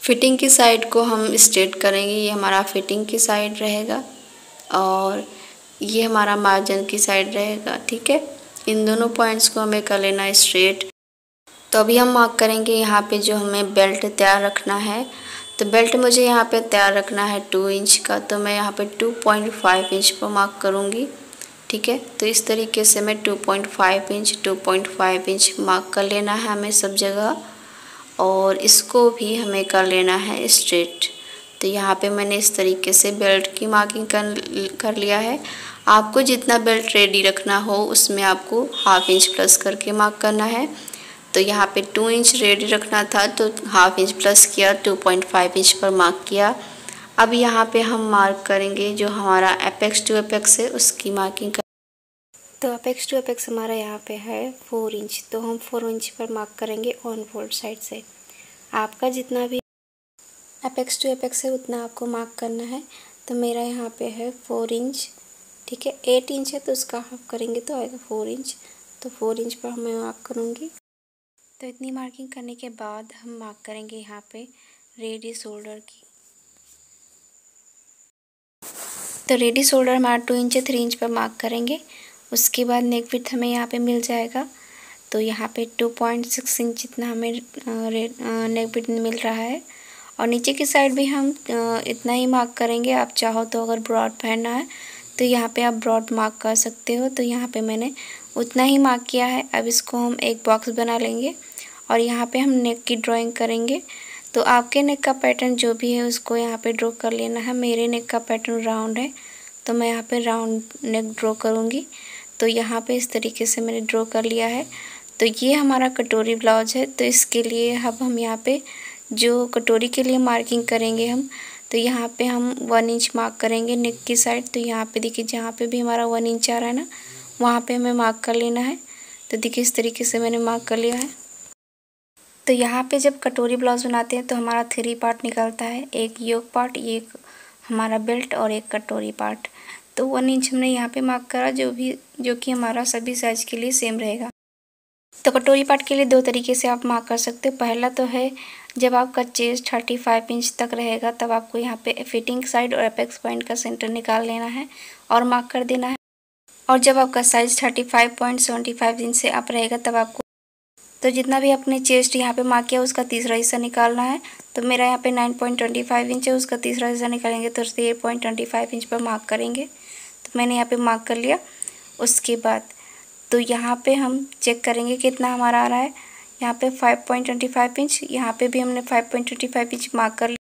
फिटिंग की साइड को हम स्ट्रेट करेंगे। ये हमारा फिटिंग की साइड रहेगा और ये हमारा मार्जिन की साइड रहेगा, ठीक है। इन दोनों पॉइंट्स को हमें कर लेना स्ट्रेट। तो अभी हम मार्क करेंगे यहाँ पे जो हमें बेल्ट तैयार रखना है। तो बेल्ट मुझे यहाँ पे तैयार रखना है 2 इंच का, तो मैं यहाँ पे 2.5 इंच पर मार्क करूँगी, ठीक है। तो इस तरीके से मैं 2.5 इंच मार्क कर लेना है हमें सब जगह और इसको भी हमें कर लेना है स्ट्रेट। तो यहाँ पे मैंने इस तरीके से बेल्ट की मार्किंग कर लिया है। आपको जितना बेल्ट रेडी रखना हो उसमें आपको ½ इंच प्लस करके मार्क करना है। तो यहाँ पे 2 इंच रेडी रखना था तो ½ इंच प्लस किया, 2.5 इंच पर मार्क किया। अब यहाँ पे हम मार्क करेंगे जो हमारा अपेक्स टू अपेक्स है उसकी मार्किंग कर। तो अपेक्स टू अपेक्स हमारा यहाँ पे है 4 इंच, तो हम 4 इंच पर मार्क करेंगे ऑन फोल्ड साइड से। आपका जितना भी अपेक्स टू अपेक्स है उतना आपको मार्क करना है। तो मेरा यहाँ पे है 4 इंच, ठीक है। 8 इंच है तो उसका हाफ करेंगे तो आएगा 4 इंच। तो 4 इंच पर मैं मार्क करूँगी। तो इतनी मार्किंग करने के बाद हम मार्क करेंगे यहाँ पे रेडी शोल्डर की। तो रेडी शोल्डर हमारा 2 इंच 3 इंच पर मार्क करेंगे। उसके बाद नेक विड्थ हमें यहाँ पे मिल जाएगा। तो यहाँ पे 2.6 इंच जितना हमें नेक विड्थ मिल रहा है और नीचे की साइड भी हम इतना ही मार्क करेंगे। आप चाहो तो अगर ब्रॉड पहनना है तो यहाँ पे आप ब्रॉड मार्क कर सकते हो। तो यहाँ पे मैंने उतना ही मार्क किया है। अब इसको हम एक बॉक्स बना लेंगे और यहाँ पे हम नेक की ड्राइंग करेंगे। तो आपके नेक का पैटर्न जो भी है उसको यहाँ पे ड्रॉ कर लेना है। मेरे नेक का पैटर्न राउंड है तो मैं यहाँ पे राउंड नेक ड्रॉ करूँगी। तो यहाँ पे इस तरीके से मैंने ड्रॉ कर लिया है। तो ये हमारा कटोरी ब्लाउज है। तो इसके लिए अब हम यहाँ पे जो कटोरी के लिए मार्किंग करेंगे हम, तो यहाँ पे हम 1 इंच मार्क करेंगे नेक की साइड। तो यहाँ पे देखिए जहाँ पे भी हमारा 1 इंच आ रहा है ना, वहाँ पे हमें मार्क कर लेना है। तो देखिए इस तरीके से मैंने मार्क कर लिया है। तो यहाँ पे जब कटोरी ब्लाउज बनाते हैं तो हमारा 3 पार्ट निकलता है, एक योक पार्ट, एक हमारा बेल्ट और एक कटोरी पार्ट। तो 1 इंच हमने यहाँ पे मार्क करा जो कि हमारा सभी साइज के लिए सेम रहेगा। तो कटोरी पार्ट के लिए 2 तरीके से आप मार्क कर सकते हो। पहला तो है जब आपका चेस्ट 35 इंच तक रहेगा तब आपको यहाँ पे फिटिंग साइड और अपेक्स पॉइंट का सेंटर निकाल लेना है और मार्क कर देना है। और जब आपका साइज 35.75 इंच से अप रहेगा तब आपको तो जितना भी अपने चेस्ट यहाँ पे मार्क किया उसका तीसरा हिस्सा निकालना है। तो मेरा यहाँ पे 9.25 इंच है, उसका तीसरा हिस्सा निकालेंगे तो 8.25 इंच पर मार्क करेंगे। तो मैंने यहाँ पे मार्क कर लिया। उसके बाद तो यहाँ पे हम चेक करेंगे कितना हमारा आ रहा है। यहाँ पे 5.25 इंच, यहाँ पे भी हमने 5.25 इंच मार्क कर लिया।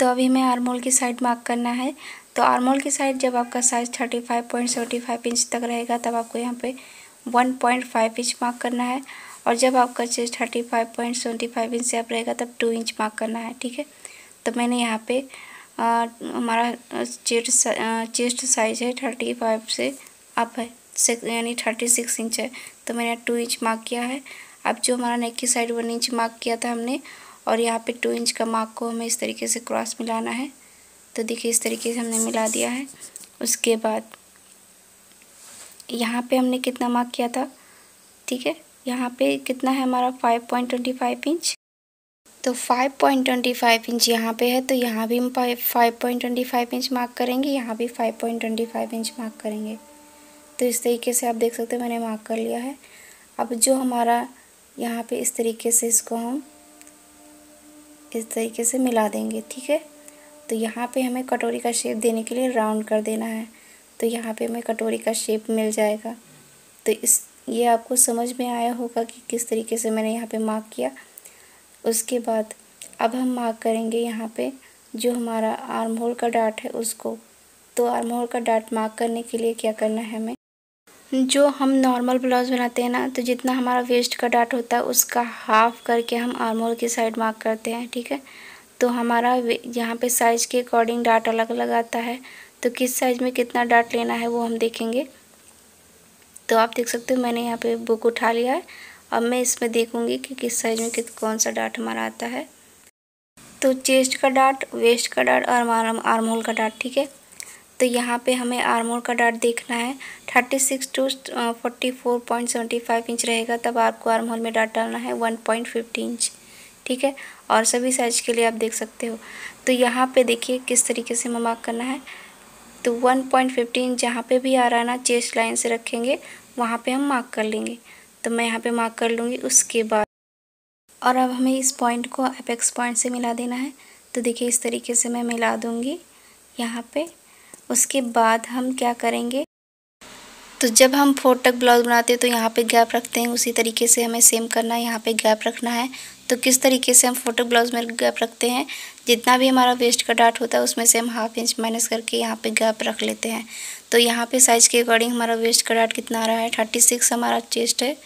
तो अभी हमें आर्म होल की साइड मार्क करना है। तो आर्म होल की साइड जब आपका साइज 35.75 इंच तक रहेगा तब आपको यहाँ पे 1.5 इंच मार्क करना है और जब आपका चेस्ट 35.75 इंच से अप रहेगा तब 2 इंच मार्क करना है, ठीक है। तो मैंने यहाँ पे हमारा चेस्ट साइज है 35 से अप है, यानी 36 इंच है। तो मैंने 2 इंच मार्क किया है। अब जो हमारा नेक की साइड 1 इंच मार्क किया था हमने और यहाँ पे 2 इंच का मार्क को हमें इस तरीके से क्रॉस मिलाना है। तो देखिए इस तरीके से हमने मिला दिया है। उसके बाद यहाँ पे हमने कितना मार्क किया था, ठीक है। यहाँ पे कितना है हमारा 5.25 इंच। तो 5.25 इंच यहाँ पे है, तो यहाँ भी हम 5.25 इंच मार्क करेंगे, यहाँ भी 5.25 इंच मार्क करेंगे। तो इस तरीके से आप देख सकते हो मैंने मार्क कर लिया है। अब जो हमारा यहाँ पे इस तरीके से इसको हम इस तरीके से मिला देंगे, ठीक है। तो यहाँ पे हमें कटोरी का शेप देने के लिए राउंड कर देना है, तो यहाँ पे हमें कटोरी का शेप मिल जाएगा। तो ये आपको समझ में आया होगा कि किस तरीके से मैंने यहाँ पे मार्क किया। उसके बाद अब हम मार्क करेंगे यहाँ पे जो हमारा आर्म होल का डार्ट है उसको। तो आर्म होल का डार्ट मार्क करने के लिए क्या करना है हमें, जो हम नॉर्मल ब्लाउज बनाते हैं ना, तो जितना हमारा वेस्ट का डार्ट होता है उसका हाफ करके हम आर्म होल की साइड मार्क करते हैं, ठीक है। तो हमारा यहाँ पे साइज़ के अकॉर्डिंग डार्ट अलग अलग आता है, तो किस साइज़ में कितना डार्ट लेना है वो हम देखेंगे। तो आप देख सकते हो मैंने यहाँ पे बुक उठा लिया है। अब मैं इसमें देखूँगी कि किस साइज़ में कौन सा डार्ट हमारा आता है। तो चेस्ट का डार्ट, वेस्ट का डार्ट और आर्म होल का डार्ट, ठीक है। तो यहाँ पे हमें आर्म होल का डार्ट देखना है 36 to 44.75 इंच रहेगा, तब आपको आर्म होल में डार्ट डालना है 1.50 इंच, ठीक है। और सभी साइज के लिए आप देख सकते हो। तो यहाँ पे देखिए किस तरीके से हमें मार्क करना है। तो 1.50 इंच जहाँ पे भी आ रहा है ना, चेस्ट लाइन से रखेंगे वहाँ पे हम मार्क कर लेंगे। तो मैं यहाँ पे मार्क कर लूँगी। उसके बाद और अब हमें इस पॉइंट को एपेक्स पॉइंट से मिला देना है। तो देखिए इस तरीके से मैं मिला दूँगी यहाँ पे। उसके बाद हम क्या करेंगे, तो जब हम 4 टक ब्लाउज बनाते हैं तो यहाँ पे गैप रखते हैं, उसी तरीके से हमें सेम करना है, यहाँ पे गैप रखना है। तो किस तरीके से हम 4 टक ब्लाउज में गैप रखते हैं, जितना भी हमारा वेस्ट का डार्ट होता है उसमें से हम ½ इंच माइनस करके यहाँ पे गैप रख लेते हैं। तो यहाँ पे साइज़ के अकॉर्डिंग हमारा वेस्ट का डार्ट कितना आ रहा है, 36 हमारा चेस्ट है,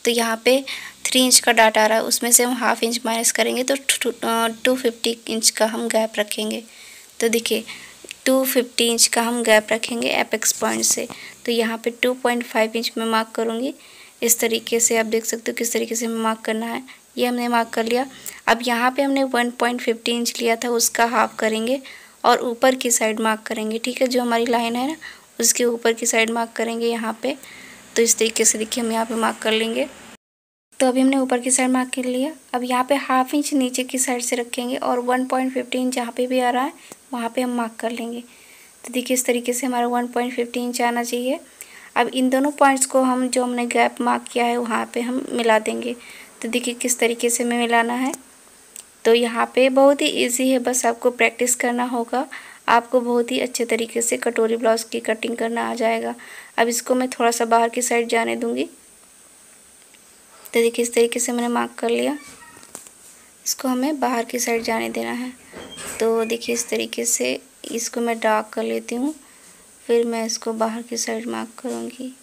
तो यहाँ पे 3 इंच का डार्ट आ रहा है, उसमें से हम ½ इंच माइनस करेंगे तो 250 इंच का हम गैप रखेंगे। तो देखिए 250 इंच का हम गैप रखेंगे एपेक्स पॉइंट से। तो यहाँ पे 2.5 इंच में मार्क करूँगी। इस तरीके से आप देख सकते हो किस तरीके से हमें मार्क करना है। ये हमने मार्क कर लिया। अब यहाँ पे हमने 1.50 इंच लिया था, उसका हाफ करेंगे और ऊपर की साइड मार्क करेंगे, ठीक है। जो हमारी लाइन है ना उसके ऊपर की साइड मार्क करेंगे यहाँ पे। तो इस तरीके से देखिए हम यहाँ पे मार्क कर लेंगे। तो अभी हमने ऊपर की साइड मार्क कर लिया। अब यहाँ पे ½ इंच नीचे की साइड से रखेंगे और 1.50 इंच जहाँ पे भी आ रहा है वहाँ पे हम मार्क कर लेंगे। तो देखिए इस तरीके से हमारा 1.50 इंच आना चाहिए। अब इन दोनों पॉइंट्स को हम जो हमने गैप मार्क किया है वहाँ पे हम मिला देंगे। तो देखिए किस तरीके से हमें मिलाना है। तो यहाँ पे बहुत ही ईजी है, बस आपको प्रैक्टिस करना होगा। आपको बहुत ही अच्छे तरीके से कटोरी ब्लाउज की कटिंग करना आ जाएगा। अब इसको मैं थोड़ा सा बाहर की साइड जाने दूँगी। तो देखिए इस तरीके से मैंने मार्क कर लिया, इसको हमें बाहर की साइड जाने देना है। तो देखिए इस तरीके से इसको मैं डार्क कर लेती हूँ, फिर मैं इसको बाहर की साइड मार्क करूँगी।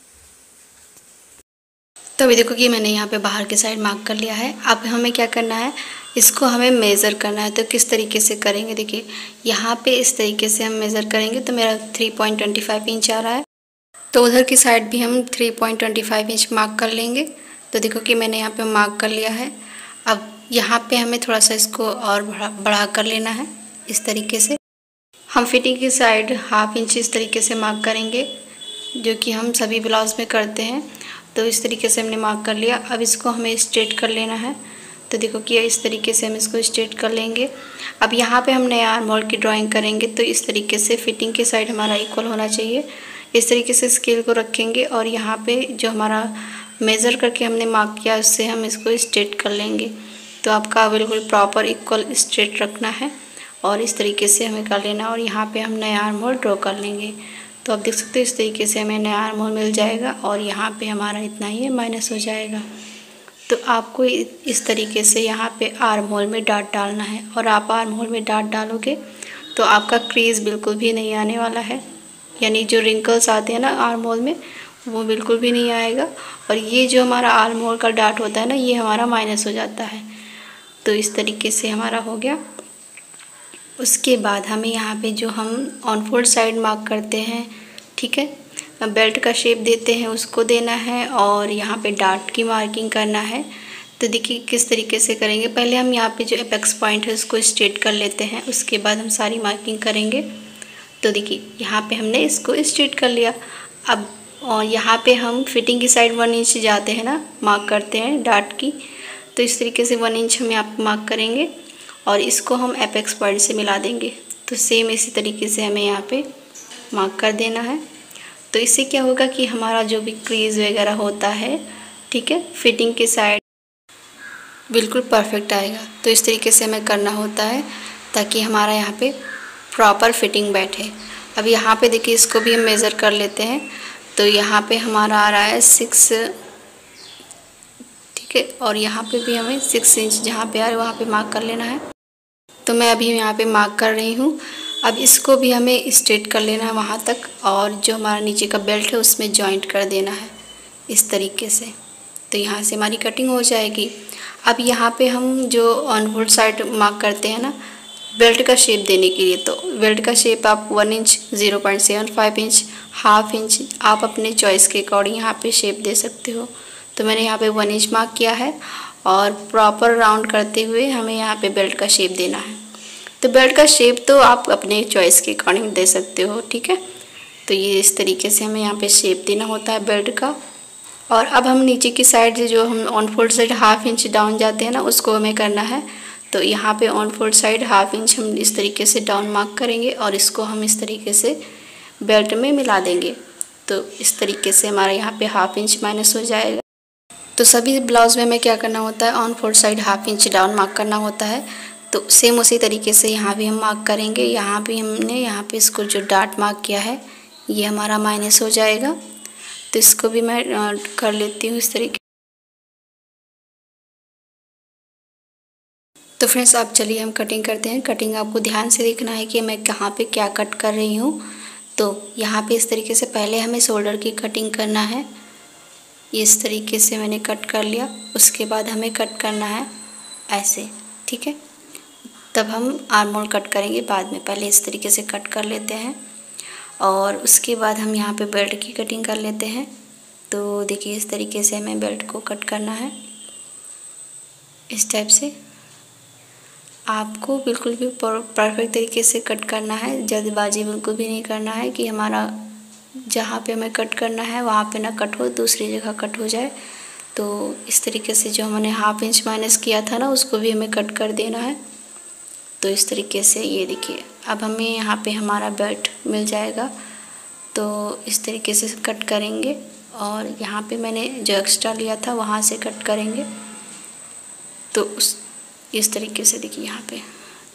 तो अभी देखो कि मैंने यहाँ पे बाहर की साइड मार्क कर लिया है। अब हमें क्या करना है, इसको हमें मेज़र करना है। तो किस तरीके से करेंगे, देखिए यहाँ पे इस तरीके से हम मेज़र करेंगे। तो मेरा 3.25 इंच आ रहा है, तो उधर की साइड भी हम 3.25 इंच मार्क कर लेंगे। तो देखो कि मैंने यहाँ पे मार्क कर लिया है। अब यहाँ पे हमें थोड़ा सा इसको और बढ़ा कर लेना है। इस तरीके से हम फिटिंग की साइड ½ इंच इस तरीके से मार्क करेंगे, जो कि हम सभी ब्लाउज में करते हैं। तो इस तरीके से हमने मार्क कर लिया। अब इसको हमें स्ट्रेट कर लेना है। तो देखो कि इस तरीके से हम इसको स्ट्रेट कर लेंगे। अब यहाँ पे हम नए आर्म होल की ड्राइंग करेंगे। तो इस तरीके से फिटिंग की साइड हमारा इक्वल होना चाहिए। इस तरीके से स्केल को रखेंगे और यहाँ पे जो हमारा मेज़र करके हमने मार्क किया उससे हम इसको स्ट्रेट कर लेंगे। तो आपका बिल्कुल प्रॉपर इक्वल स्ट्रेट रखना है और इस तरीके से हमें कर लेना। और यहाँ पे हम नया आर्म होल ड्रॉ कर लेंगे। तो आप देख सकते हो इस तरीके से हमें नया आर्म होल मिल जाएगा और यहाँ पे हमारा इतना ही माइनस हो जाएगा। तो आपको इस तरीके से यहाँ पे आर्म होल में डार्ट डालना है। और आप आर्म होल में डार्ट डालोगे तो आपका क्रीज बिल्कुल भी नहीं आने वाला है, यानी जो रिंकल्स आते हैं ना आर्म होल में वो बिल्कुल भी नहीं आएगा। और ये जो हमारा आर्म होल का डार्ट होता है ना, ये हमारा माइनस हो जाता है। तो इस तरीके से हमारा हो गया। उसके बाद हमें यहाँ पे जो हम ऑन फोल्ड साइड मार्क करते हैं, ठीक है, बेल्ट का शेप देते हैं उसको देना है और यहाँ पे डार्ट की मार्किंग करना है। तो देखिए किस तरीके से करेंगे। पहले हम यहाँ पे जो एपेक्स पॉइंट है उसको स्ट्रेट कर लेते हैं, उसके बाद हम सारी मार्किंग करेंगे। तो देखिए यहाँ पे हमने इसको स्ट्रेट कर लिया। अब और यहाँ पे हम फिटिंग की साइड 1 इंच जाते हैं ना, मार्क करते हैं डार्ट की। तो इस तरीके से 1 इंच हम यहाँ पे मार्क करेंगे और इसको हम एपेक्स पॉइंट से मिला देंगे। तो सेम इसी तरीके से हमें यहाँ पे मार्क कर देना है। तो इससे क्या होगा कि हमारा जो भी क्रीज वगैरह होता है, ठीक है, फिटिंग के साइड बिल्कुल परफेक्ट आएगा। तो इस तरीके से हमें करना होता है ताकि हमारा यहाँ पे प्रॉपर फिटिंग बैठे। अब यहाँ पे देखिए, इसको भी हम मेज़र कर लेते हैं। तो यहाँ पे हमारा आ रहा है 6, ठीक है, और यहाँ पे भी हमें 6 इंच जहाँ पे आ रहा है वहाँ पे मार्क कर लेना है। तो मैं अभी यहाँ पे मार्क कर रही हूँ। अब इसको भी हमें स्ट्रेट कर लेना है वहाँ तक, और जो हमारा नीचे का बेल्ट है उसमें जॉइंट कर देना है इस तरीके से। तो यहाँ से हमारी कटिंग हो जाएगी। अब यहाँ पे हम जो ऑन होल साइड मार्क करते हैं ना बेल्ट का शेप देने के लिए, तो बेल्ट का शेप आप 1 इंच, 0.75 इंच, हाफ इंच, आप अपने चॉइस के अकॉर्डिंग यहाँ पे शेप दे सकते हो। तो मैंने यहाँ पे 1 इंच मार्क किया है और प्रॉपर राउंड करते हुए हमें यहाँ पे बेल्ट का शेप देना है। तो बेल्ट का शेप तो आप अपने चॉइस के अकॉर्डिंग दे सकते हो, ठीक है। तो ये इस तरीके से हमें यहाँ पे शेप देना होता है बेल्ट का। और अब हम नीचे की साइड से जो हम on fold side half inch down जाते हैं ना, उसको हमें करना है। तो यहाँ पे on fold side half inch हम इस तरीके से डाउन मार्क करेंगे और इसको हम इस तरीके से बेल्ट में मिला देंगे। तो इस तरीके से हमारा यहाँ पे हाफ इंच माइनस हो जाएगा। तो सभी ब्लाउज़ में हमें क्या करना होता है, on fold side half inch down mark करना होता है। तो सेम उसी तरीके से यहाँ भी हम मार्क करेंगे। यहाँ भी हमने यहाँ पे इसको जो डॉट मार्क किया है ये हमारा माइनस हो जाएगा। तो इसको भी मैं कर लेती हूँ इस तरीके। तो फ्रेंड्स आप चलिए हम कटिंग करते हैं। कटिंग आपको ध्यान से देखना है कि मैं कहाँ पे क्या कट कर रही हूँ। तो यहाँ पे इस तरीके से पहले हमें शोल्डर की कटिंग करना है। इस तरीके से मैंने कट कर लिया। उसके बाद हमें कट करना है ऐसे, ठीक है। तब हम आर्म होल कट करेंगे बाद में, पहले इस तरीके से कट कर लेते हैं और उसके बाद हम यहाँ पे बेल्ट की कटिंग कर लेते हैं। तो देखिए इस तरीके से हमें बेल्ट को कट करना है, इस टाइप से। आपको बिल्कुल भी परफेक्ट तरीके से कट करना है, जल्दबाजी बिल्कुल भी नहीं करना है कि हमारा जहाँ पे हमें कट करना है वहाँ पे ना कट हो, दूसरी जगह कट हो जाए। तो इस तरीके से जो हमने हाफ इंच माइनस किया था ना उसको भी हमें कट कर देना है। तो इस तरीके से ये देखिए अब हमें यहाँ पे हमारा बेल्ट मिल जाएगा। तो इस तरीके से कट करेंगे और यहाँ पे मैंने जो एक्स्ट्रा लिया था वहाँ से कट करेंगे। तो इस तरीके से देखिए यहाँ पे।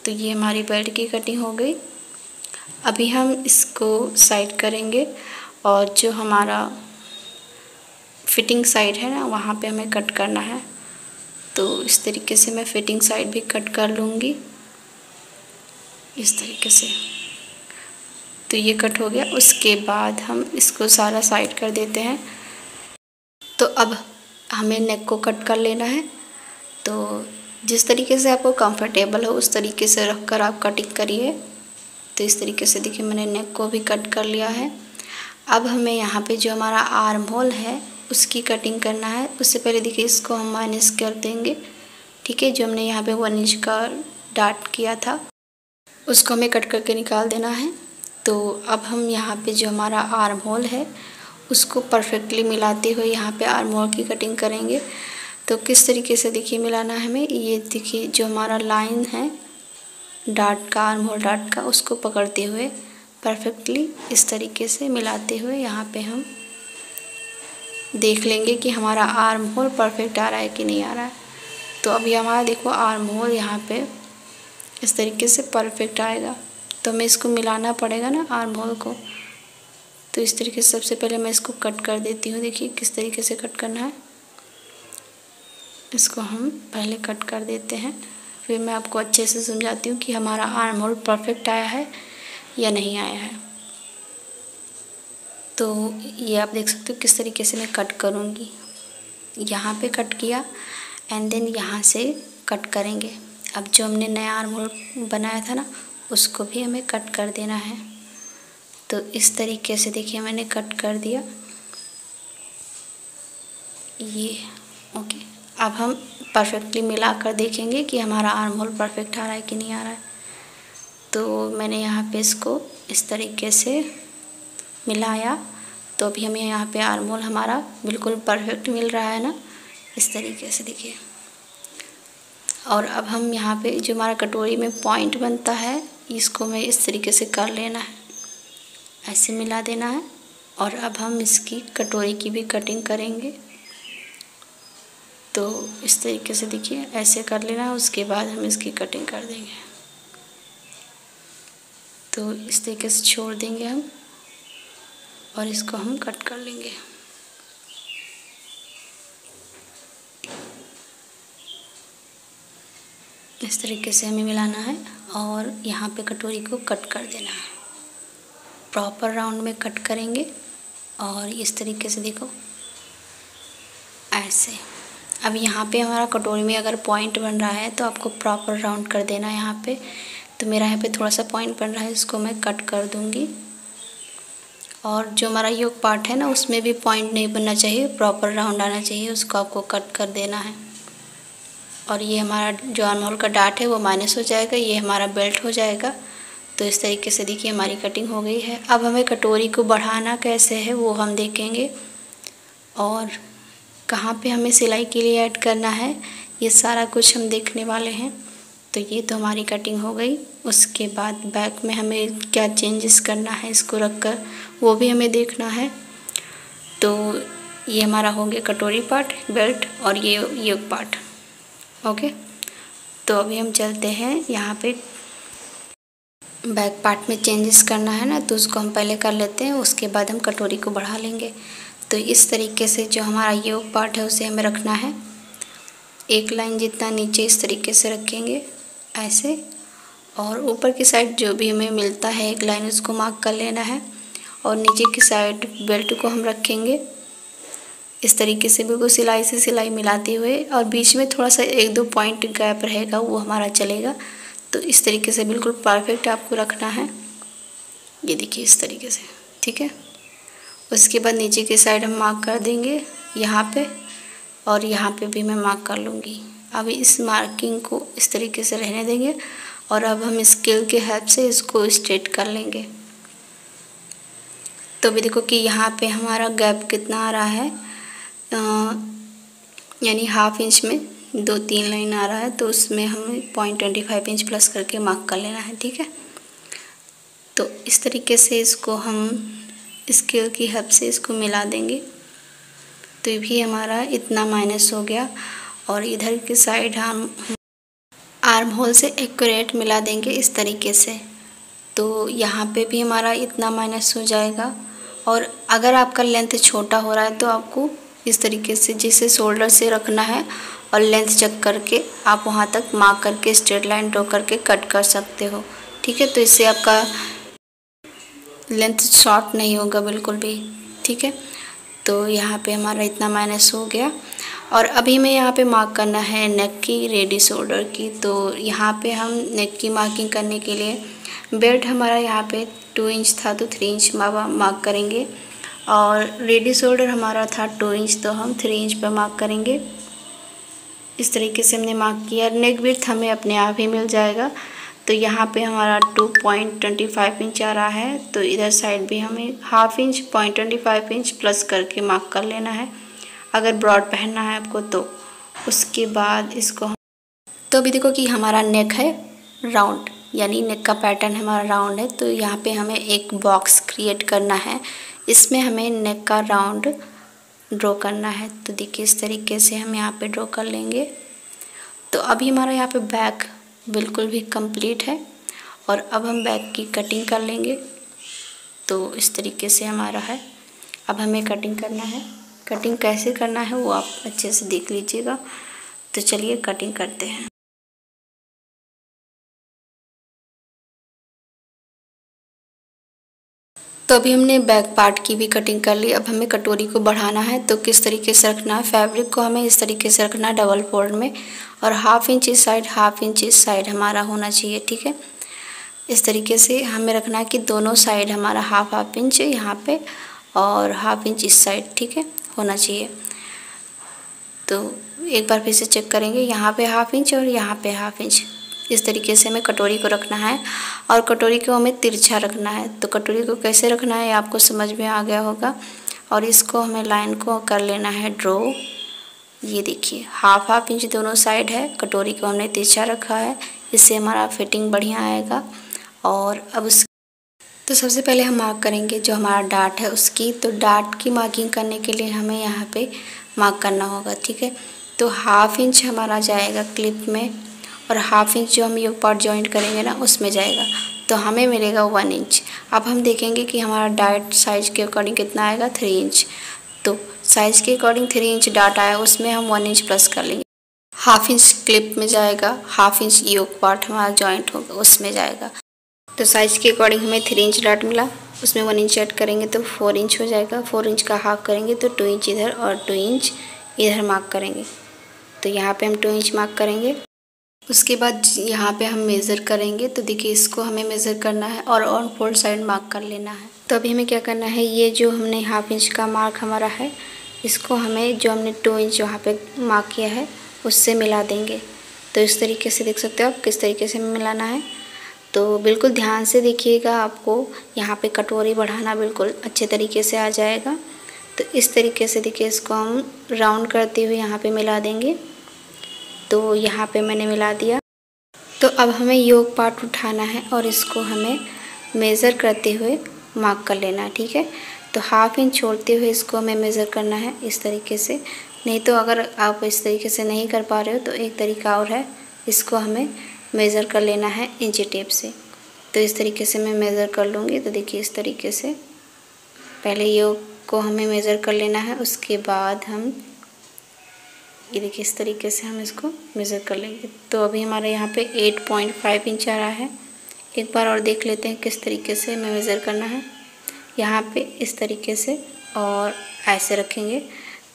तो ये हमारी बेल्ट की कटिंग हो गई। अभी हम इसको साइड करेंगे और जो हमारा फिटिंग साइड है ना वहाँ पे हमें कट करना है। तो इस तरीके से मैं फिटिंग साइड भी कट कर लूँगी इस तरीके से। तो ये कट हो गया। उसके बाद हम इसको सारा साइड कर देते हैं। तो अब हमें नेक को कट कर लेना है। तो जिस तरीके से आपको कंफर्टेबल हो उस तरीके से रख कर आप कटिंग करिए। तो इस तरीके से देखिए मैंने नेक को भी कट कर लिया है। अब हमें यहाँ पे जो हमारा आर्म होल है उसकी कटिंग करना है। उससे पहले देखिए इसको हम माइनस कर देंगे, ठीक है। जो हमने यहाँ पे 1 इंच का डॉट किया था उसको हमें कट करके निकाल देना है। तो अब हम यहाँ पे जो हमारा आर्म होल है उसको परफेक्टली मिलाते हुए यहाँ पे आर्म होल की कटिंग करेंगे। तो किस तरीके से देखिए मिलाना है हमें, ये देखिए जो हमारा लाइन है डॉट का, आर्म होल डॉट का, उसको पकड़ते हुए परफेक्टली इस तरीके से मिलाते हुए यहाँ पे हम देख लेंगे कि हमारा आर्म होल परफेक्ट आ रहा है कि नहीं आ रहा है। तो अभी हमारा देखो आर्म होल यहाँ पे इस तरीके से परफेक्ट आएगा। तो हमें इसको मिलाना पड़ेगा ना आर्म होल को। तो इस तरीके से सबसे पहले मैं इसको कट कर देती हूँ। देखिए किस तरीके से कट करना है, इसको हम पहले कट कर देते हैं, फिर मैं आपको अच्छे से समझाती हूँ कि हमारा आर्म होल परफेक्ट आया है या नहीं आया है। तो ये आप देख सकते हो किस तरीके से मैं कट करूँगी। यहाँ पे कट किया एंड देन यहाँ से कट करेंगे। अब जो हमने नया आर्म होल बनाया था ना उसको भी हमें कट कर देना है। तो इस तरीके से देखिए मैंने कट कर दिया ये, ओके। अब हम परफेक्टली मिला कर देखेंगे कि हमारा आर्म होल परफेक्ट आ रहा है कि नहीं आ रहा है। तो मैंने यहाँ पे इसको इस तरीके से मिलाया। तो अभी हमें यहाँ पे आर्म होल हमारा बिल्कुल परफेक्ट मिल रहा है ना, इस तरीके से देखिए। और अब हम यहाँ पे जो हमारा कटोरी में पॉइंट बनता है इसको हमें इस तरीके से कर लेना है, ऐसे मिला देना है। और अब हम इसकी कटोरी की भी कटिंग करेंगे। तो इस तरीके से देखिए ऐसे कर लेना है, उसके बाद हम इसकी कटिंग कर देंगे। तो इस तरीके से छोड़ देंगे हम और इसको हम कट कर लेंगे। इस तरीके से हमें मिलाना है और यहाँ पे कटोरी को कट कर देना है। प्रॉपर राउंड में कट करेंगे और इस तरीके से देखो ऐसे। अब यहाँ पे हमारा कटोरी में अगर पॉइंट बन रहा है तो आपको प्रॉपर राउंड कर देना है यहाँ पे। तो मेरा यहाँ पे थोड़ा सा पॉइंट बन रहा है, इसको मैं कट कर दूँगी। और जो हमारा योक पार्ट है ना उसमें भी पॉइंट नहीं बनना चाहिए, प्रॉपर राउंड आना चाहिए, उसको आपको कट कर देना है। और ये हमारा जो आर्म होल का डार्ट है वो माइनस हो जाएगा, ये हमारा बेल्ट हो जाएगा। तो इस तरीके से देखिए हमारी कटिंग हो गई है। अब हमें कटोरी को बढ़ाना कैसे है वो हम देखेंगे और कहाँ पे हमें सिलाई के लिए ऐड करना है ये सारा कुछ हम देखने वाले हैं। तो ये तो हमारी कटिंग हो गई। उसके बाद बैक में हमें क्या चेंजेस करना है इसको रखकर वो भी हमें देखना है। तो ये हमारा हो गया कटोरी पार्ट, बेल्ट और ये योक पार्ट। ओके, तो अभी हम चलते हैं यहाँ पे बैक पार्ट में चेंजेस करना है ना, तो उसको हम पहले कर लेते हैं, उसके बाद हम कटोरी को बढ़ा लेंगे। तो इस तरीके से जो हमारा योक पार्ट है उसे हमें रखना है एक लाइन जितना नीचे, इस तरीके से रखेंगे ऐसे। और ऊपर की साइड जो भी हमें मिलता है एक लाइन उसको मार्क कर लेना है। और नीचे की साइड बेल्ट को हम रखेंगे इस तरीके से, बिल्कुल सिलाई से सिलाई मिलाते हुए। और बीच में थोड़ा सा 1-2 पॉइंट गैप रहेगा वो हमारा चलेगा। तो इस तरीके से बिल्कुल परफेक्ट आपको रखना है, ये देखिए इस तरीके से, ठीक है। उसके बाद नीचे की साइड हम मार्क कर देंगे यहाँ पे, और यहाँ पे भी मैं मार्क कर लूँगी। अब इस मार्किंग को इस तरीके से रहने देंगे और अब हम स्केल के हेल्प से इसको स्ट्रेट कर लेंगे। तो अभी देखो कि यहाँ पे हमारा गैप कितना आ रहा है, यानी ½ इंच में 2-3 लाइन आ रहा है। तो उसमें हमें 0.25 इंच प्लस करके मार्क कर लेना है, ठीक है। तो इस तरीके से इसको हम स्केल की हेल्प से इसको मिला देंगे। तो ये भी हमारा इतना माइनस हो गया। और इधर की साइड हम आर्म होल से एक्यूरेट मिला देंगे इस तरीके से। तो यहाँ पे भी हमारा इतना माइनस हो जाएगा। और अगर आपका लेंथ छोटा हो रहा है तो आपको इस तरीके से जिसे शोल्डर से रखना है और लेंथ चेक करके आप वहाँ तक मार्क करके स्ट्रेट लाइन ड्रॉ करके कट कर सकते हो, ठीक है। तो इससे आपका लेंथ शॉर्ट नहीं होगा बिल्कुल भी, ठीक है। तो यहाँ पे हमारा इतना माइनस हो गया। और अभी मैं यहाँ पे मार्क करना है नेक की, रेडी शोल्डर की। तो यहाँ पे हम नेक की मार्किंग करने के लिए बेल्ट हमारा यहाँ पे 2 इंच था तो 3 इंच मार्क करेंगे। और रेडी शोल्डर हमारा था 2 इंच, तो हम 3 इंच पर मार्क करेंगे। इस तरीके से हमने मार्क किया। नेक विड्थ हमें अपने आप ही मिल जाएगा। तो यहाँ पे हमारा 2.25 इंच आ रहा है। तो इधर साइड भी हमें ½ इंच 0.25 इंच प्लस करके मार्क कर लेना है अगर ब्रॉड पहनना है आपको तो। उसके बाद इसको हम तो अभी देखो कि हमारा नेक है राउंड, यानी नेक का पैटर्न हमारा राउंड है। तो यहाँ पे हमें एक बॉक्स क्रिएट करना है, इसमें हमें नेक का राउंड ड्रॉ करना है। तो देखिए इस तरीके से हम यहाँ पे ड्रॉ कर लेंगे। तो अभी हमारा यहाँ पे बैक बिल्कुल भी कंप्लीट है। और अब हम बैक की कटिंग कर लेंगे। तो इस तरीके से हमारा है। अब हमें कटिंग करना है। कटिंग कैसे करना है वो आप अच्छे से देख लीजिएगा। तो चलिए कटिंग करते हैं। तो अभी हमने बैक पार्ट की भी कटिंग कर ली। अब हमें कटोरी को बढ़ाना है। तो किस तरीके से रखना है, फैब्रिक को हमें इस तरीके से रखना है डबल फोल्ड में। और ½ इंच इस साइड, ½ इंच इस साइड हमारा होना चाहिए, ठीक है। इस तरीके से हमें रखना है कि दोनों साइड हमारा ½ इंच यहाँ पे और ½ इंच इस साइड, ठीक है, होना चाहिए। तो एक बार फिर से चेक करेंगे, यहाँ पे ½ इंच और यहाँ पे ½ इंच। इस तरीके से हमें कटोरी को रखना है। और कटोरी को हमें तिरछा रखना है। तो कटोरी को कैसे रखना है आपको समझ में आ गया होगा। और इसको हमें लाइन को कर लेना है ड्रॉ। ये देखिए हाफ इंच दोनों साइड है। कटोरी को हमने तिरछा रखा है, इससे हमारा फिटिंग बढ़िया आएगा। और अब तो सबसे पहले हम मार्क करेंगे जो हमारा डार्ट है उसकी। तो डार्ट की मार्किंग करने के लिए हमें यहाँ पे मार्क करना होगा, ठीक है। तो हाफ इंच हमारा जाएगा क्लिप में और हाफ इंच जो हम ये पार्ट जॉइंट करेंगे ना उसमें जाएगा, तो हमें मिलेगा 1 इंच। अब हम देखेंगे कि हमारा डार्ट साइज़ के अकॉर्डिंग कितना आएगा, 3 इंच। तो साइज़ के अकॉर्डिंग 3 इंच डार्ट आया, उसमें हम 1 इंच प्लस कर लेंगे। हाफ इंच क्लिप में जाएगा, हाफ इंच योक पार्ट हमारा जॉइंट होगा उसमें जाएगा। तो साइज़ के अकॉर्डिंग हमें 3 इंच डार्ट मिला, उसमें 1 इंच ऐड करेंगे तो 4 इंच हो जाएगा। 4 इंच का हाफ करेंगे तो 2 इंच इधर और 2 इंच इधर मार्क करेंगे। तो यहाँ पे हम 2 इंच मार्क करेंगे। उसके बाद यहाँ पे हम मेज़र करेंगे। तो देखिए इसको हमें मेज़र करना है और ऑन फोल्ड साइड मार्क कर लेना है। तो अभी हमें क्या करना है, ये जो हमने हाफ इंच का मार्क हमारा है, इसको हमें जो हमने 2 इंच वहाँ पे मार्क किया है उससे मिला देंगे। तो इस तरीके से देख सकते हो आप किस तरीके से मिलाना है। तो बिल्कुल ध्यान से देखिएगा, आपको यहाँ पे कटोरी बढ़ाना बिल्कुल अच्छे तरीके से आ जाएगा। तो इस तरीके से देखिए इसको हम राउंड करते हुए यहाँ पे मिला देंगे। तो यहाँ पे मैंने मिला दिया। तो अब हमें योक पार्ट उठाना है और इसको हमें मेज़र करते हुए मार्क कर लेना है, ठीक है। तो हाफ इंच छोड़ते हुए इसको हमें मेज़र करना है इस तरीके से। नहीं तो अगर आप इस तरीके से नहीं कर पा रहे हो तो एक तरीका और है, इसको हमें मेज़र कर लेना है इंची टेप से। तो इस तरीके से मैं मेज़र कर लूँगी। तो देखिए इस तरीके से पहले योक को हमें मेज़र कर लेना है, उसके बाद हम ये देखिए इस तरीके से हम इसको मेज़र कर लेंगे। तो अभी हमारे यहाँ पे 8.5 इंच आ रहा है। एक बार और देख लेते हैं किस तरीके से हमें मेज़र करना है। यहाँ पे इस तरीके से और ऐसे रखेंगे।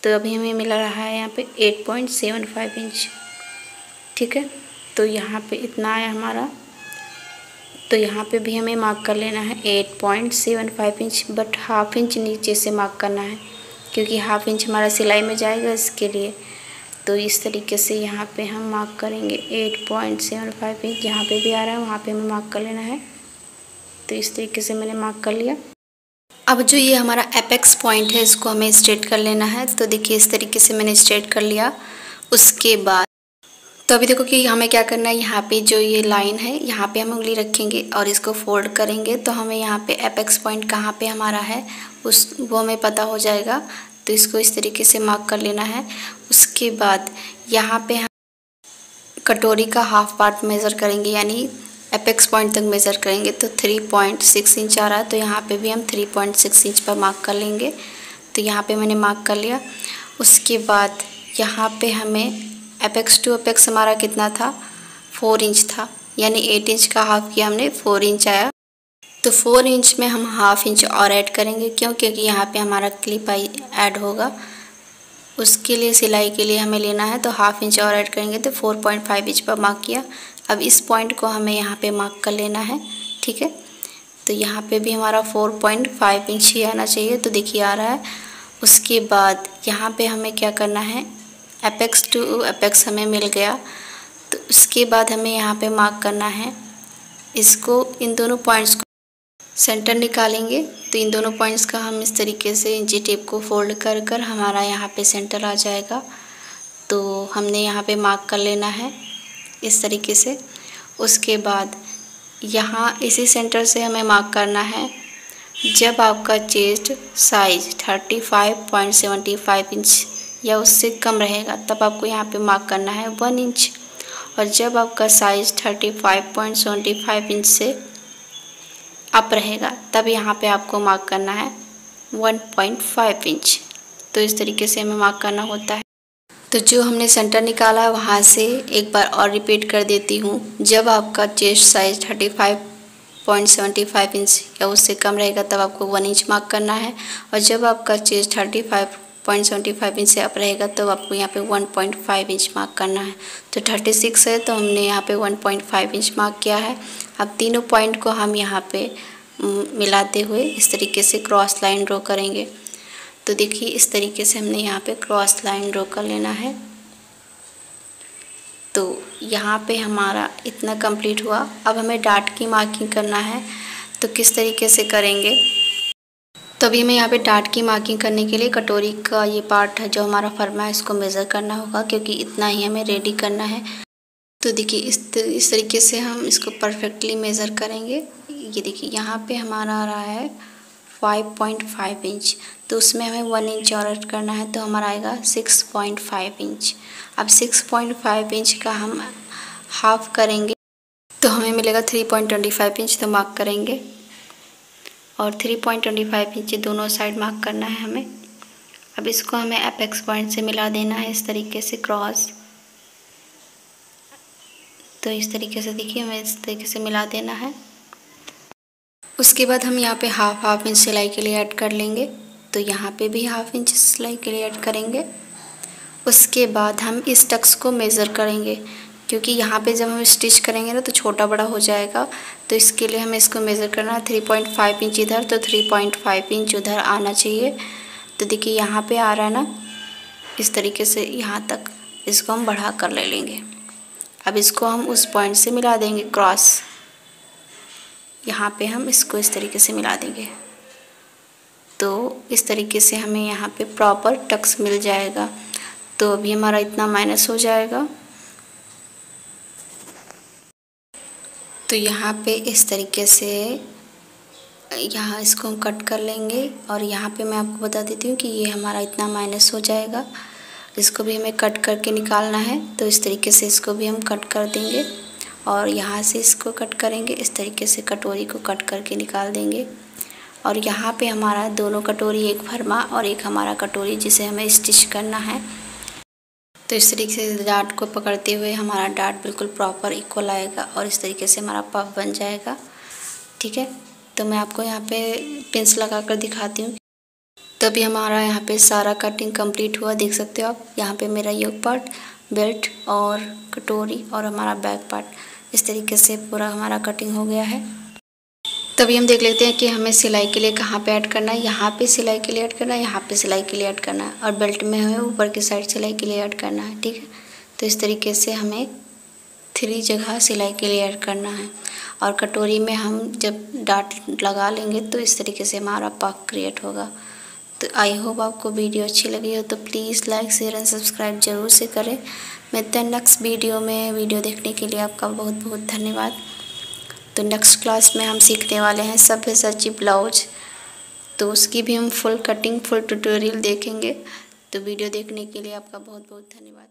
तो अभी हमें मिला रहा है यहाँ पे 8.75 इंच, ठीक है। तो यहाँ पे इतना आया हमारा। तो यहाँ पे भी हमें मार्क कर लेना है 8.75 इंच, बट हाफ इंच नीचे से मार्क करना है क्योंकि हाफ इंच हमारा सिलाई में जाएगा इसके लिए। तो इस तरीके से यहाँ पे हम मार्क करेंगे 8.75 इंच, जहाँ पे भी आ रहा है वहाँ पे हमें मार्क कर लेना है। तो इस तरीके से मैंने मार्क कर लिया। अब जो ये हमारा एपेक्स पॉइंट है इसको हमें स्ट्रेट कर लेना है। तो देखिए इस तरीके से मैंने स्ट्रेट कर लिया। उसके बाद तो अभी देखो कि हमें क्या करना है, यहाँ पे जो ये लाइन है यहाँ पे हम उंगली रखेंगे और इसको फोल्ड करेंगे। तो हमें यहाँ पे एपेक्स पॉइंट कहाँ पे हमारा है वो हमें पता हो जाएगा। तो इसको इस तरीके से मार्क कर लेना है। उसके बाद यहाँ पे हम कटोरी का हाफ पार्ट मेज़र करेंगे, यानी एपेक्स पॉइंट तक मेज़र करेंगे। तो 3.6 इंच आ रहा है, तो यहाँ पे भी हम 3.6 इंच पर मार्क कर लेंगे। तो यहाँ पे मैंने मार्क कर लिया। उसके बाद यहाँ पे हमें एपेक्स टू एपेक्स हमारा कितना था, 4 इंच था, यानी 8 इंच का हाफ किया हमने, 4 इंच आया। तो 4 इंच में हम हाफ इंच और ऐड करेंगे, क्यों, क्योंकि यहाँ पे हमारा क्लिप ऐड होगा, उसके लिए सिलाई के लिए हमें लेना है। तो हाफ इंच और ऐड करेंगे तो 4.5 इंच पर मार्क किया। अब इस पॉइंट को हमें यहाँ पे मार्क कर लेना है, ठीक है। तो यहाँ पे भी हमारा 4.5 इंच ही आना चाहिए। तो देखिए आ रहा है। उसके बाद यहाँ पे हमें क्या करना है, एपेक्स टू एपेक्स हमें मिल गया। तो उसके बाद हमें यहाँ पे मार्क करना है इसको, इन दोनों पॉइंट्स को सेंटर निकालेंगे। तो इन दोनों पॉइंट्स का हम इस तरीके से इंची टेप को फोल्ड कर कर हमारा यहाँ पे सेंटर आ जाएगा। तो हमने यहाँ पे मार्क कर लेना है इस तरीके से। उसके बाद यहाँ इसी सेंटर से हमें मार्क करना है, जब आपका चेस्ट साइज 35.75 इंच या उससे कम रहेगा तब आपको यहाँ पे मार्क करना है 1 इंच, और जब आपका साइज 35.75 इंच से अप रहेगा तब यहाँ पे आपको मार्क करना है 1.5 इंच। तो इस तरीके से हमें मार्क करना होता है। तो जो हमने सेंटर निकाला है वहाँ से एक बार और रिपीट कर देती हूँ, जब आपका चेस्ट साइज 35.75 इंच या उससे कम रहेगा तब आपको 1 इंच मार्क करना है, और जब आपका चेस्ट 35.75 इंच से अप रहेगा तो आपको यहाँ पे 1.5 इंच मार्क करना है। तो 36 है तो हमने यहाँ पे 1.5 इंच मार्क किया है। अब तीनों पॉइंट को हम यहाँ पे मिलाते हुए इस तरीके से क्रॉस लाइन ड्रॉ करेंगे। तो देखिए इस तरीके से हमने यहाँ पे क्रॉस लाइन ड्रॉ कर लेना है। तो यहाँ पे हमारा इतना कंप्लीट हुआ। अब हमें डार्ट की मार्किंग करना है। तो किस तरीके से करेंगे, तो अभी हमें यहाँ पे डार्ट की मार्किंग करने के लिए कटोरी का ये पार्ट है जो हमारा फरमा है, इसको मेज़र करना होगा क्योंकि इतना ही हमें रेडी करना है। तो देखिए इस तरीके से हम इसको परफेक्टली मेज़र करेंगे। ये देखिए यहाँ पे हमारा आ रहा है 5.5 इंच, तो उसमें हमें 1 इंच और ऐड करना है, तो हमारा आएगा 6.5 इंच। अब 6.5 इंच का हम हाफ करेंगे तो हमें मिलेगा 3.25 इंच, तो मार्क करेंगे और 3.25 इंच दोनों साइड मार्क करना है हमें। अब इसको हमें एपेक्स पॉइंट से मिला देना है इस तरीके से क्रॉस। तो इस तरीके से देखिए हमें इस तरीके से मिला देना है। उसके बाद हम यहाँ पे हाफ इंच सिलाई के लिए ऐड कर लेंगे, तो यहाँ पे भी हाफ इंच सिलाई के लिए ऐड करेंगे। उसके बाद हम इस टक्स को मेज़र करेंगे क्योंकि यहाँ पे जब हम स्टिच करेंगे ना तो छोटा बड़ा हो जाएगा, तो इसके लिए हमें इसको मेज़र करना है। 3.5 इंच इधर तो 3.5 इंच उधर आना चाहिए। तो देखिए यहाँ पे आ रहा है ना, इस तरीके से यहाँ तक इसको हम बढ़ा कर ले लेंगे। अब इसको हम उस पॉइंट से मिला देंगे क्रॉस, यहाँ पे हम इसको इस तरीके से मिला देंगे। तो इस तरीके से हमें यहाँ पे प्रॉपर टक्स मिल जाएगा। तो अभी हमारा इतना माइनस हो जाएगा। तो यहाँ पे इस तरीके से यहाँ इसको हम कट कर लेंगे और यहाँ पे मैं आपको बता देती हूँ कि ये हमारा इतना माइनस हो जाएगा। इसको भी हमें कट करके निकालना है, तो इस तरीके से इसको भी हम कट कर देंगे और यहाँ से इसको कट करेंगे। इस तरीके से कटोरी को कट करके निकाल देंगे और यहाँ पे हमारा दोनों कटोरी, एक फरमा और एक हमारा कटोरी जिसे हमें स्टिच करना है। तो इस तरीके से डार्ट को पकड़ते हुए हमारा डार्ट बिल्कुल प्रॉपर इक्वल आएगा और इस तरीके से हमारा पफ बन जाएगा। ठीक है, तो मैं आपको यहाँ पे पिंस लगा कर दिखाती हूँ। तो अभी हमारा यहाँ पे सारा कटिंग कंप्लीट हुआ, देख सकते हो आप। यहाँ पे मेरा योक पार्ट, बेल्ट और कटोरी और हमारा बैक पार्ट इस तरीके से पूरा हमारा कटिंग हो गया है। तभी हम देख लेते हैं कि हमें सिलाई के लिए कहाँ पे ऐड करना है। यहाँ पे सिलाई के लिए ऐड करना है, यहाँ पे सिलाई के लिए ऐड करना है और बेल्ट में हमें ऊपर की साइड सिलाई के लिए ऐड करना है। ठीक है, तो इस तरीके से हमें 3 जगह सिलाई के लिए ऐड करना है और कटोरी में हम जब डार्ट लगा लेंगे तो इस तरीके से हमारा पफ क्रिएट होगा। तो आई होप आपको वीडियो अच्छी लगी हो, तो please like share and subscribe ज़रूर से करें। मिलते हैं नेक्स्ट वीडियो में। वीडियो देखने के लिए आपका बहुत बहुत धन्यवाद। तो नेक्स्ट क्लास में हम सीखने वाले हैं सब्यसाची ब्लाउज, तो उसकी भी हम फुल कटिंग, फुल ट्यूटोरियल देखेंगे। तो वीडियो देखने के लिए आपका बहुत बहुत धन्यवाद।